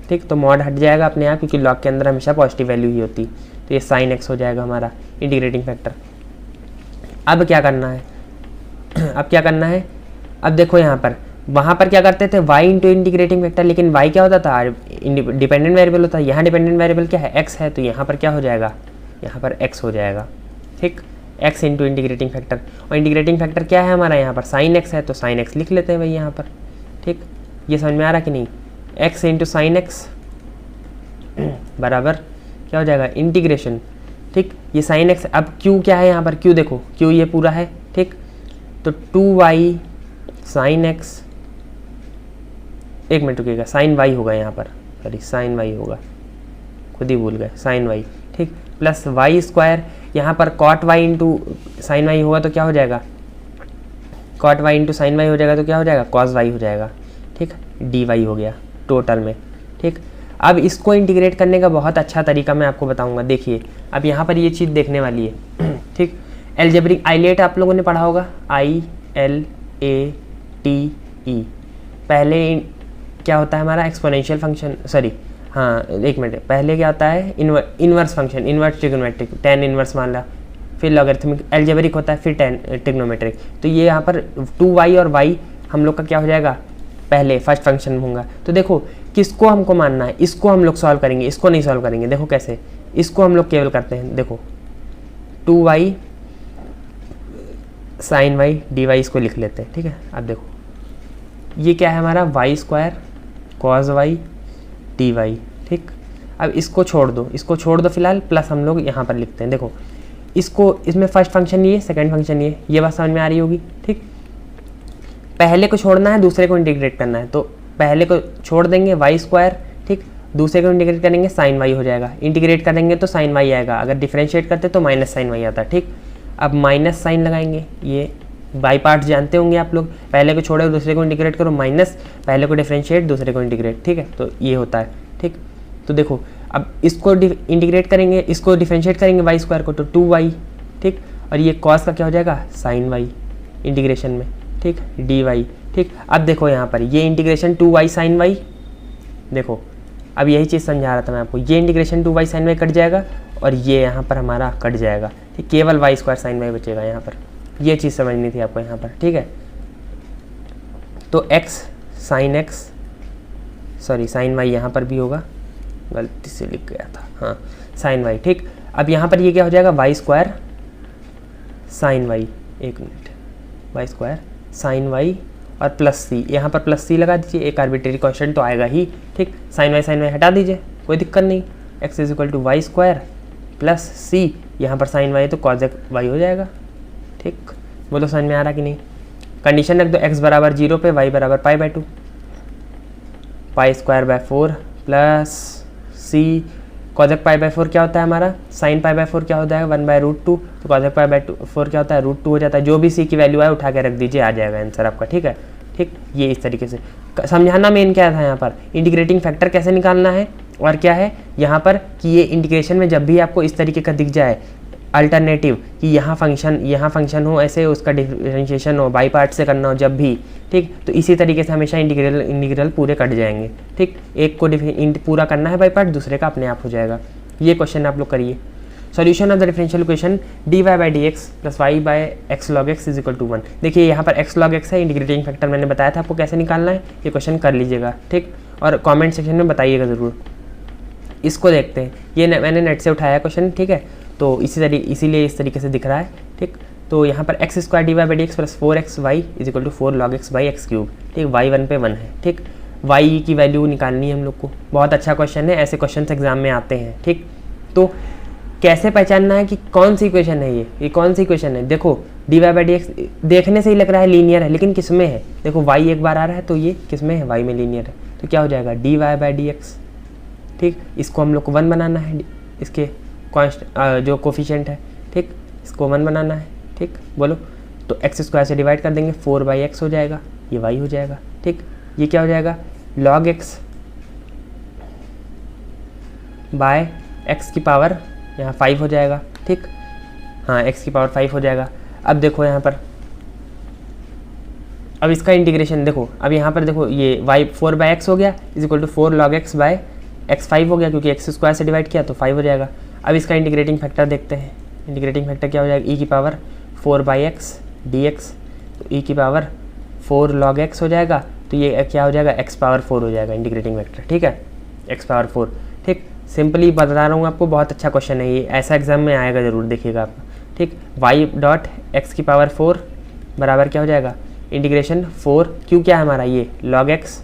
ठीक। तो मॉड हट जाएगा अपने आप, क्योंकि लॉग के अंदर हमेशा पॉजिटिव वैल्यू ही होती। तो ये साइन x हो जाएगा हमारा इंटीग्रेटिंग फैक्टर। अब क्या करना है, अब देखो यहाँ पर, वहाँ पर क्या करते थे y इंटू इंटीग्रेटिंग फैक्टर, लेकिन y क्या होता था, डिपेंडेंट वेरिएबल होता है। यहाँ डिपेंडेंट वेरिएबल क्या है, x है, तो यहाँ पर क्या हो जाएगा, यहाँ पर x हो जाएगा, ठीक। x इंटू इंटीग्रेटिंग फैक्टर, और इंटीग्रेटिंग फैक्टर क्या है हमारा, यहाँ पर साइन x है, तो साइन x लिख लेते हैं भाई यहाँ पर, ठीक। ये समझ में आ रहा कि नहीं, x इंटू साइन एक्स बराबर क्या हो जाएगा, इंटीग्रेशन, ठीक। ये साइन x, अब q क्या है यहाँ पर, q देखो q ये पूरा है, ठीक। तो 2y साइन x, एक मिनट रुकिएगा, साइन y होगा यहाँ पर, सॉरी साइन y होगा, खुद ही भूल गए, साइन y, ठीक। प्लस वाई स्क्वायर, यहाँ पर cot y into sine y होगा तो क्या हो जाएगा, cot y into sine y हो जाएगा तो क्या हो जाएगा, कॉस y हो जाएगा, ठीक। dy हो गया टोटल में, ठीक। अब इसको इंटीग्रेट करने का बहुत अच्छा तरीका मैं आपको बताऊंगा। देखिए अब यहाँ पर ये चीज़ देखने वाली है, ठीक। एल्जेब्रिक आइलेट आप लोगों ने पढ़ा होगा, ILATE। पहले क्या होता है हमारा एक्सपोनेंशियल फंक्शन, सॉरी हाँ एक मिनट, पहले क्या होता है inverse function, inverse trigonometric, tan inverse मान ला, फिर लॉगरिथमिक, एल्जेब्रिक होता है, फिर टेन ट्रिग्नोमेट्रिक। तो ये यहाँ पर 2y और y हम लोग का क्या हो जाएगा, पहले फर्स्ट फंक्शन होगा। तो देखो किसको हमको मानना है, इसको हम लोग सॉल्व करेंगे, इसको नहीं सॉल्व करेंगे। देखो कैसे, इसको हम लोग केवल करते हैं, देखो 2y साइन y dy इसको लिख लेते हैं, ठीक है। अब देखो ये क्या है हमारा, y square cos y dy, ठीक। अब इसको छोड़ दो फिलहाल, प्लस हम लोग यहाँ पर लिखते हैं। देखो इसको, इसमें फर्स्ट फंक्शन ये, सेकंड फंक्शन ये बात समझ में आ रही होगी, ठीक। पहले को छोड़ना है, दूसरे को इंटीग्रेट करना है, तो पहले को छोड़ देंगे वाई स्क्वायर, ठीक। दूसरे को इंटीग्रेट करेंगे साइन वाई हो जाएगा, इंटीग्रेट करेंगे तो साइन वाई आएगा, अगर डिफरेंशिएट करते तो माइनस साइन वाई आता, ठीक। अब माइनस साइन लगाएंगे, ये बाई पार्ट्स जानते होंगे आप लोग, पहले को छोड़ो दूसरे को इंटीग्रेट करो, माइनस पहले को डिफरेंशिएट दूसरे को इंटीग्रेट, ठीक है। तो ये होता है, ठीक। तो देखो अब इसको इंटीग्रेट करेंगे, इसको डिफरेंशिएट करेंगे वाई स्क्वायर को, तो 2y, ठीक। और ये कॉस का क्या हो जाएगा, साइन वाई इंटीग्रेशन में, ठीक, dy, ठीक। अब देखो यहाँ पर ये इंटीग्रेशन 2y साइन वाई, देखो अब यही चीज़ समझा रहा था मैं आपको, ये integration 2y sign Y cut जाएगा और ये यहाँ पर हमारा कट जाएगा, ठीक। केवल वाई स्क्वायर साइन वाई बचेगा यहाँ पर, ये चीज़ समझनी थी आपको यहाँ पर, ठीक है। तो x sine x, sorry sine y यहाँ पर भी होगा, गलती से लिख गया था, हाँ साइन वाई, ठीक। अब यहाँ पर ये क्या हो जाएगा, वाई स्क्वायर साइन वाई, एक minute, y square sine y और प्लस सी, यहाँ पर प्लस सी लगा दीजिए, एक आर्बिट्रेरी क्वेश्चन तो आएगा ही, ठीक। साइन वाई हटा दीजिए, कोई दिक्कत नहीं, X is equal to Y square plus सी, यहाँ पर साइन वाई तो कॉज वाई हो जाएगा, ठीक। बोलो समझ में आ रहा कि नहीं। कंडीशन रख दो x बराबर 0 पे, y बराबर π/2, π² 4 + c cosec π/4 क्या होता है हमारा, sin π/4 क्या होता है 1/√2, तो cosec π/4 क्या होता है √2 हो जाता है। जो भी c की वैल्यू आए उठा के रख दीजिए, आ जाएगा आंसर आपका। ठीक है, ठीक, ये इस तरीके से समझाना मेन क्या था यहाँ पर, इंटीग्रेटिंग फैक्टर कैसे निकालना है, और क्या है यहाँ पर कि ये इंटीग्रेशन में जब भी आपको इस तरीके का दिख जाए अल्टरनेटिव कि यहाँ फंक्शन हो ऐसे, उसका डिफरेंशिएशन हो, बाई पार्ट से करना हो जब भी, ठीक, तो इसी तरीके से हमेशा इंटीग्रल पूरे कट जाएंगे। ठीक, एक को पूरा करना है बाई पार्ट, दूसरे का अपने आप हो जाएगा। ये क्वेश्चन आप लोग करिए। Solution of the differential equation dy/dx + y/x log x = 1। देखिए यहाँ पर x log x है, इंटीग्रेटिंग फैक्टर मैंने बताया था आपको कैसे निकालना है, ये क्वेश्चन कर लीजिएगा। ठीक, और कमेंट सेक्शन में बताइएगा ज़रूर। इसको देखते हैं, ये मैंने नेट से उठाया क्वेश्चन। ठीक है, तो इसीलिए इस तरीके से दिख रहा है। ठीक, तो यहाँ पर x² dy/dx + 4xy = 4 log x/x³। ठीक, y 1 पे 1 है। ठीक, y की वैल्यू निकालनी है हम लोग को। बहुत अच्छा क्वेश्चन है, ऐसे क्वेश्चन एग्जाम में आते हैं। ठीक, तो कैसे पहचानना है कि कौन सी इक्वेशन है, ये कौन सी इक्वेशन है। देखो dy/dx देखने से ही लग रहा है लीनियर है, लेकिन किस में है, देखो y एक बार आ रहा है तो ये किस में है, y में लीनियर है, तो क्या हो जाएगा dy/dx। ठीक, इसको हम लोग को 1 बनाना है, इसके जो कोफिशिएंट है। ठीक, इसको 1 बनाना है। ठीक, बोलो, तो x² से डिवाइड कर देंगे, 4/x हो जाएगा, ये y हो जाएगा। ठीक, ये क्या हो जाएगा log x बाय x की पावर यहाँ 5 हो जाएगा। ठीक, हाँ x की पावर 5 हो जाएगा। अब देखो यहाँ पर, अब इसका इंटीग्रेशन देखो, अब यहाँ पर देखो ये y 4/x हो गया = 4 log x/x 5 हो गया, क्योंकि x² से डिवाइड किया तो 5 हो जाएगा। अब इसका इंटीग्रेटिंग फैक्टर देखते हैं। इंटीग्रेटिंग फैक्टर क्या हो जाएगा, e की पावर 4/x dx, तो e की पावर 4 log x हो जाएगा, तो ये क्या हो जाएगा x⁴ हो जाएगा इंटीग्रेटिंग फैक्टर। ठीक है, x⁴। ठीक, सिंपली बता रहा हूँ आपको, बहुत अच्छा क्वेश्चन है ये, ऐसा एग्जाम में आएगा ज़रूर, देखिएगा आप। ठीक, y.x⁴ बराबर क्या हो जाएगा इंटीग्रेशन 4, क्यों क्या है हमारा ये log x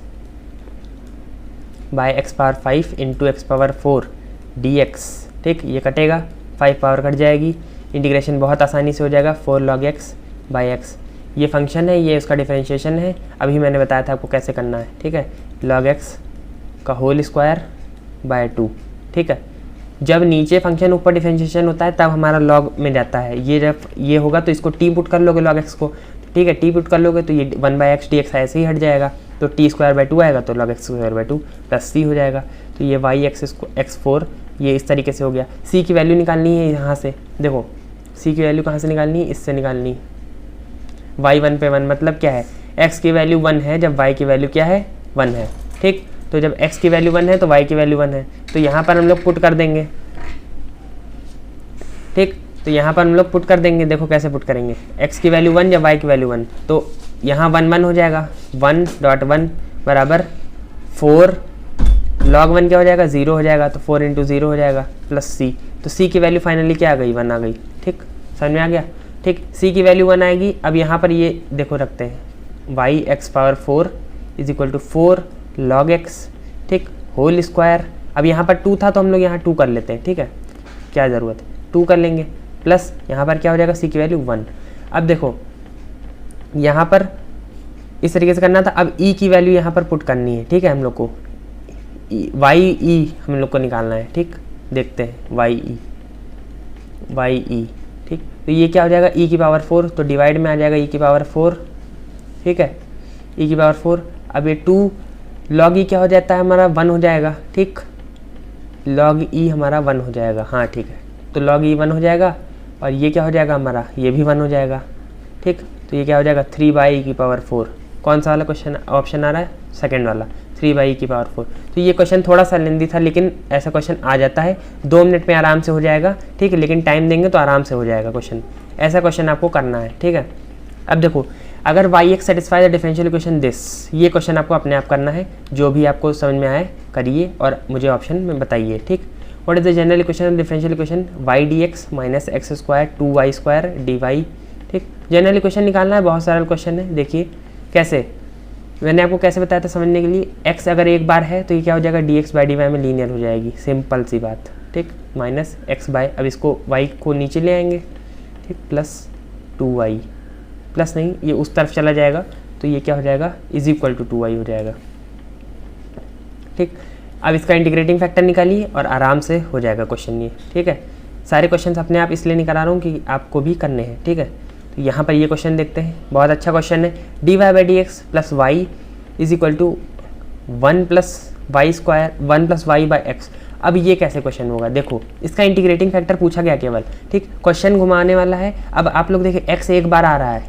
by x⁴ into x⁴ dx। ठीक, ये कटेगा, 5 पावर कट जाएगी, इंटीग्रेशन बहुत आसानी से हो जाएगा 4 log x बाय x। ये फंक्शन है, ये उसका डिफरेंशिएशन है, अभी मैंने बताया था आपको कैसे करना है। ठीक है, log x का होल स्क्वायर बाय 2। ठीक है, जब नीचे फंक्शन ऊपर डिफरेंशिएशन होता है तब हमारा log में जाता है, ये जब ये होगा तो इसको t पुट कर लोगे log x को। ठीक है, t पुट कर लोगे तो ये 1/x dx ऐसे ही हट जाएगा, तो t² 2 आएगा, तो log x² 2 + c हो जाएगा। तो ये y(x4) ये इस तरीके से हो गया। c की वैल्यू निकालनी है यहाँ से, देखो c की वैल्यू कहाँ से निकालनी है, इससे निकालनी है। y 1 पे 1 मतलब क्या है, x की वैल्यू 1 है जब y की वैल्यू क्या है 1 है। ठीक, तो जब x की वैल्यू 1 है तो y की वैल्यू 1 है, तो यहाँ पर हम लोग पुट कर देंगे। ठीक, तो यहाँ पर हम लोग पुट कर देंगे, देखो कैसे पुट करेंगे, x की वैल्यू 1 जब y की वैल्यू 1, तो यहाँ 1 1 हो जाएगा, 1.1 बराबर 4 log 1 क्या हो जाएगा 0 हो जाएगा, तो 4 × 0 हो जाएगा प्लस c, तो c की वैल्यू फाइनली क्या आ गई 1 आ गई। ठीक, समझ में आ गया। ठीक, c की वैल्यू 1 आएगी। अब यहाँ पर ये देखो रखते हैं y(x⁴ = 4 log x। ठीक, होल स्क्वायर, अब यहाँ पर 2 था तो हम लोग यहाँ 2 कर लेते हैं। ठीक है, क्या ज़रूरत है 2 कर लेंगे, प्लस यहाँ पर क्या हो जाएगा c की वैल्यू 1। अब देखो यहाँ पर इस तरीके से करना था, अब e की वैल्यू यहाँ पर पुट करनी है। ठीक है, हम लोग को y हम लोग को निकालना है। ठीक, देखते हैं y e। ठीक, तो ये क्या हो जाएगा e की पावर 4, तो डिवाइड में आ जाएगा e की पावर 4। ठीक है, e की पावर 4। अब ये 2 log e क्या हो जाता है हमारा 1 हो जाएगा। ठीक, log e हमारा 1 हो जाएगा। हाँ ठीक है, तो log e 1 हो जाएगा, और ये क्या हो जाएगा हमारा, ये भी 1 हो जाएगा। ठीक, तो ये क्या हो जाएगा 3/e⁴। कौन सा वाला क्वेश्चन ऑप्शन आ रहा है, सेकंड वाला, 3/e⁴। तो ये क्वेश्चन थोड़ा सा लेंदी था, लेकिन ऐसा क्वेश्चन आ जाता है, 2 मिनट में आराम से हो जाएगा। ठीक है, लेकिन टाइम देंगे तो आराम से हो जाएगा क्वेश्चन, ऐसा क्वेश्चन आपको करना है। ठीक है, अब देखो अगर y(x) satisfy the differential equation this, ये क्वेश्चन आपको अपने आप करना है, जो भी आपको समझ में आए करिए और मुझे ऑप्शन में बताइए। ठीक, what is the general equation of differential equation y dx - x² 2y² dy। ठीक, जनरल इक्वेशन निकालना है, बहुत सरल क्वेश्चन है। देखिए कैसे, मैंने आपको कैसे बताया था समझने के लिए, x अगर एक बार है तो ये क्या हो जाएगा dx/dy में लीनियर हो जाएगी, सिंपल सी बात। ठीक, -x/, अब इसको y को नीचे ले आएंगे। ठीक, +2y प्लस नहीं, ये उस तरफ चला जाएगा तो ये क्या हो जाएगा, इज इक्वल टू 2y हो जाएगा। ठीक, अब इसका इंटीग्रेटिंग फैक्टर निकालिए और आराम से हो जाएगा क्वेश्चन ये। ठीक है, सारे क्वेश्चन अपने आप इसलिए नहीं करा रहा हूँ कि आपको भी करने हैं। ठीक है, तो यहाँ पर ये क्वेश्चन देखते हैं, बहुत अच्छा क्वेश्चन है। dy/dx plus y is equal to 1 + y² 1 + y/x। अब ये कैसे क्वेश्चन होगा, देखो इसका इंटीग्रेटिंग फैक्टर पूछा गया केवल। ठीक, क्वेश्चन घुमाने वाला है। अब आप लोग देखिए x एक बार आ रहा है,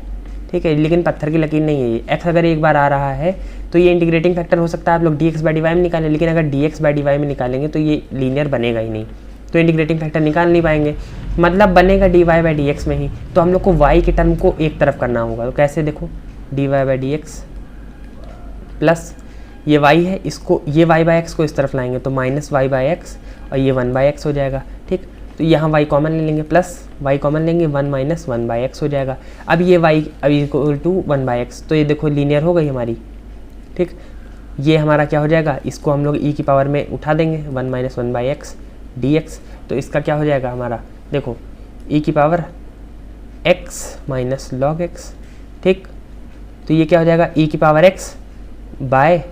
ठीक है, लेकिन पत्थर की लकीर नहीं है ये। x अगर एक बार आ रहा है तो ये इंटीग्रेटिंग फैक्टर हो सकता है आप लोग dx/dy में निकालें, लेकिन अगर dx/dy में निकालेंगे तो ये लीनियर बनेगा ही नहीं, तो इंटीग्रेटिंग फैक्टर निकाल नहीं पाएंगे, मतलब बनेगा dy/dx में ही। तो हम लोग को y के टर्म को एक तरफ करना होगा, तो कैसे, देखो dy/dx प्लस ये y है, इसको ये y/x को इस तरफ लाएंगे तो -y/x और ये 1/x हो जाएगा। ठीक, तो यहाँ y कॉमन ले लेंगे, प्लस y कॉमन लेंगे, 1 - 1/x हो जाएगा। अब ये y अब इक्वल टू 1/x, तो ये देखो लीनियर हो गई हमारी। ठीक, ये हमारा क्या हो जाएगा, इसको हम लोग e की पावर में उठा देंगे, 1 - 1/x dx, तो इसका क्या हो जाएगा हमारा, देखो e की power x minus log x। ठीक, तो ये क्या हो जाएगा, e की पावर x बाय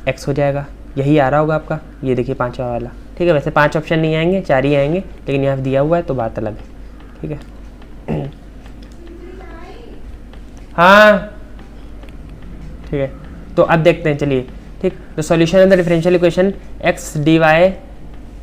x हो जाएगा। यही आ रहा होगा आपका, ये देखिए पांचवा वाला। ठीक है, वैसे 5 ऑप्शन नहीं आएंगे, 4 ही आएंगे, लेकिन यहाँ दिया हुआ है तो बात अलग है। ठीक है हाँ ठीक है, तो अब देखते हैं, चलिए। ठीक, तो solution of the differential equation x dy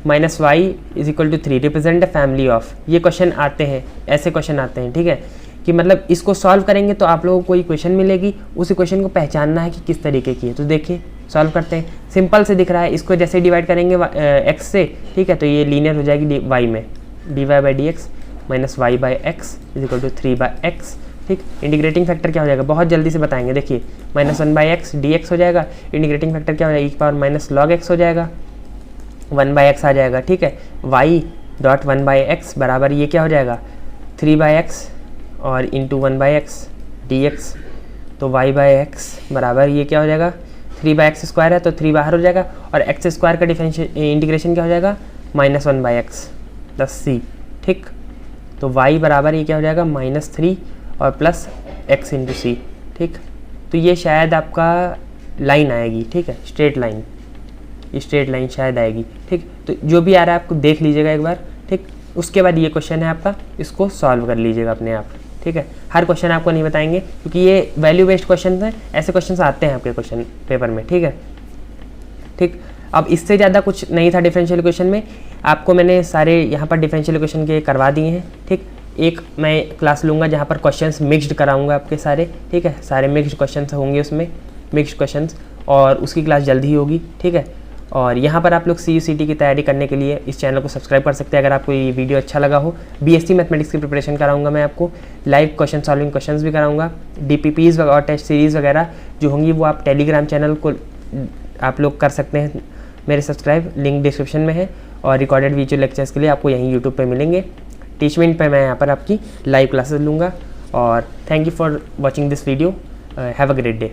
minus y is equal to 3 represent the family of. ये क्वेश्चन आते हैं, ऐसे क्वेश्चन आते हैं। ठीक है, कि मतलब इसको सॉल्व करेंगे तो आप लोगों को कोई क्वेश्चन मिलेगी, उस इक्वेशन को पहचानना है कि किस तरीके की है। तो देखिए सॉल्व करते हैं, सिंपल से दिख रहा है, इसको जैसे डिवाइड करेंगे x से, ठीक है, तो ये लीनियर हो जाएगी y में, dy/dx minus y/x is equal to 3/x। ठीक, इंटीग्रेटिंग फैक्टर क्या हो जाएगा, बहुत जल्दी से बताएंगे, देखिए -1/x dx हो जाएगा, इंटीग्रेटिंग फैक्टर क्या हो जाएगा, e की पावर माइनस log x हो जाएगा, 1/x आ जाएगा। ठीक है, y डॉट 1/x बराबर ये क्या हो जाएगा, 3/x और इंटू 1/x dx, तो y/x बराबर ये क्या हो जाएगा, 3/x² है तो 3 बाहर हो जाएगा, और x² का डिफरेंशियल इंटीग्रेशन क्या हो जाएगा, -1/x प्लस c। ठीक, तो y बराबर ये क्या हो जाएगा, -3 और प्लस x इंटू सी। ठीक, तो ये शायद आपका लाइन आएगी। ठीक है, स्ट्रेट लाइन, ये स्ट्रेट लाइन शायद आएगी। ठीक, तो जो भी आ रहा है आपको देख लीजिएगा एक बार। ठीक, उसके बाद ये क्वेश्चन है आपका, इसको सॉल्व कर लीजिएगा अपने आप। ठीक है, हर क्वेश्चन आपको नहीं बताएंगे क्योंकि ये वैल्यू बेस्ड क्वेश्चन हैं, ऐसे क्वेश्चन आते हैं आपके क्वेश्चन पेपर में। ठीक है, ठीक, अब इससे ज़्यादा कुछ नहीं था डिफरेंशियल इक्वेशन में, आपको मैंने सारे यहाँ पर डिफरेंशियल इक्वेशन के करवा दिए हैं। ठीक, एक मैं क्लास लूँगा जहाँ पर क्वेश्चंस मिक्स्ड कराऊंगा आपके सारे। ठीक है, सारे मिक्स्ड क्वेश्चंस होंगे उसमें, मिक्स्ड क्वेश्चंस, और उसकी क्लास जल्दी ही होगी। ठीक है, और यहाँ पर आप लोग CU/CT की तैयारी करने के लिए इस चैनल को सब्सक्राइब कर सकते हैं। अगर आपको ये वीडियो अच्छा लगा हो, BSc मैथमेटिक्स की प्रिपरेशन कराऊंगा मैं आपको, लाइव क्वेश्चन सॉल्विंग क्वेश्चंस भी कराऊंगा, DPPs और टेस्ट सीरीज़ वगैरह जो होंगी वो आप टेलीग्राम चैनल को आप लोग कर सकते हैं मेरे सब्सक्राइब, लिंक डिस्क्रिप्शन में है, और रिकॉर्डेड वीडियो लेक्चर्स के लिए आपको यहीं यूट्यूब पर मिलेंगे। टीचमेंट पर मैं यहाँ पर आपकी लाइव क्लासेस लूँगा। और thank you for watching this video, have a great day.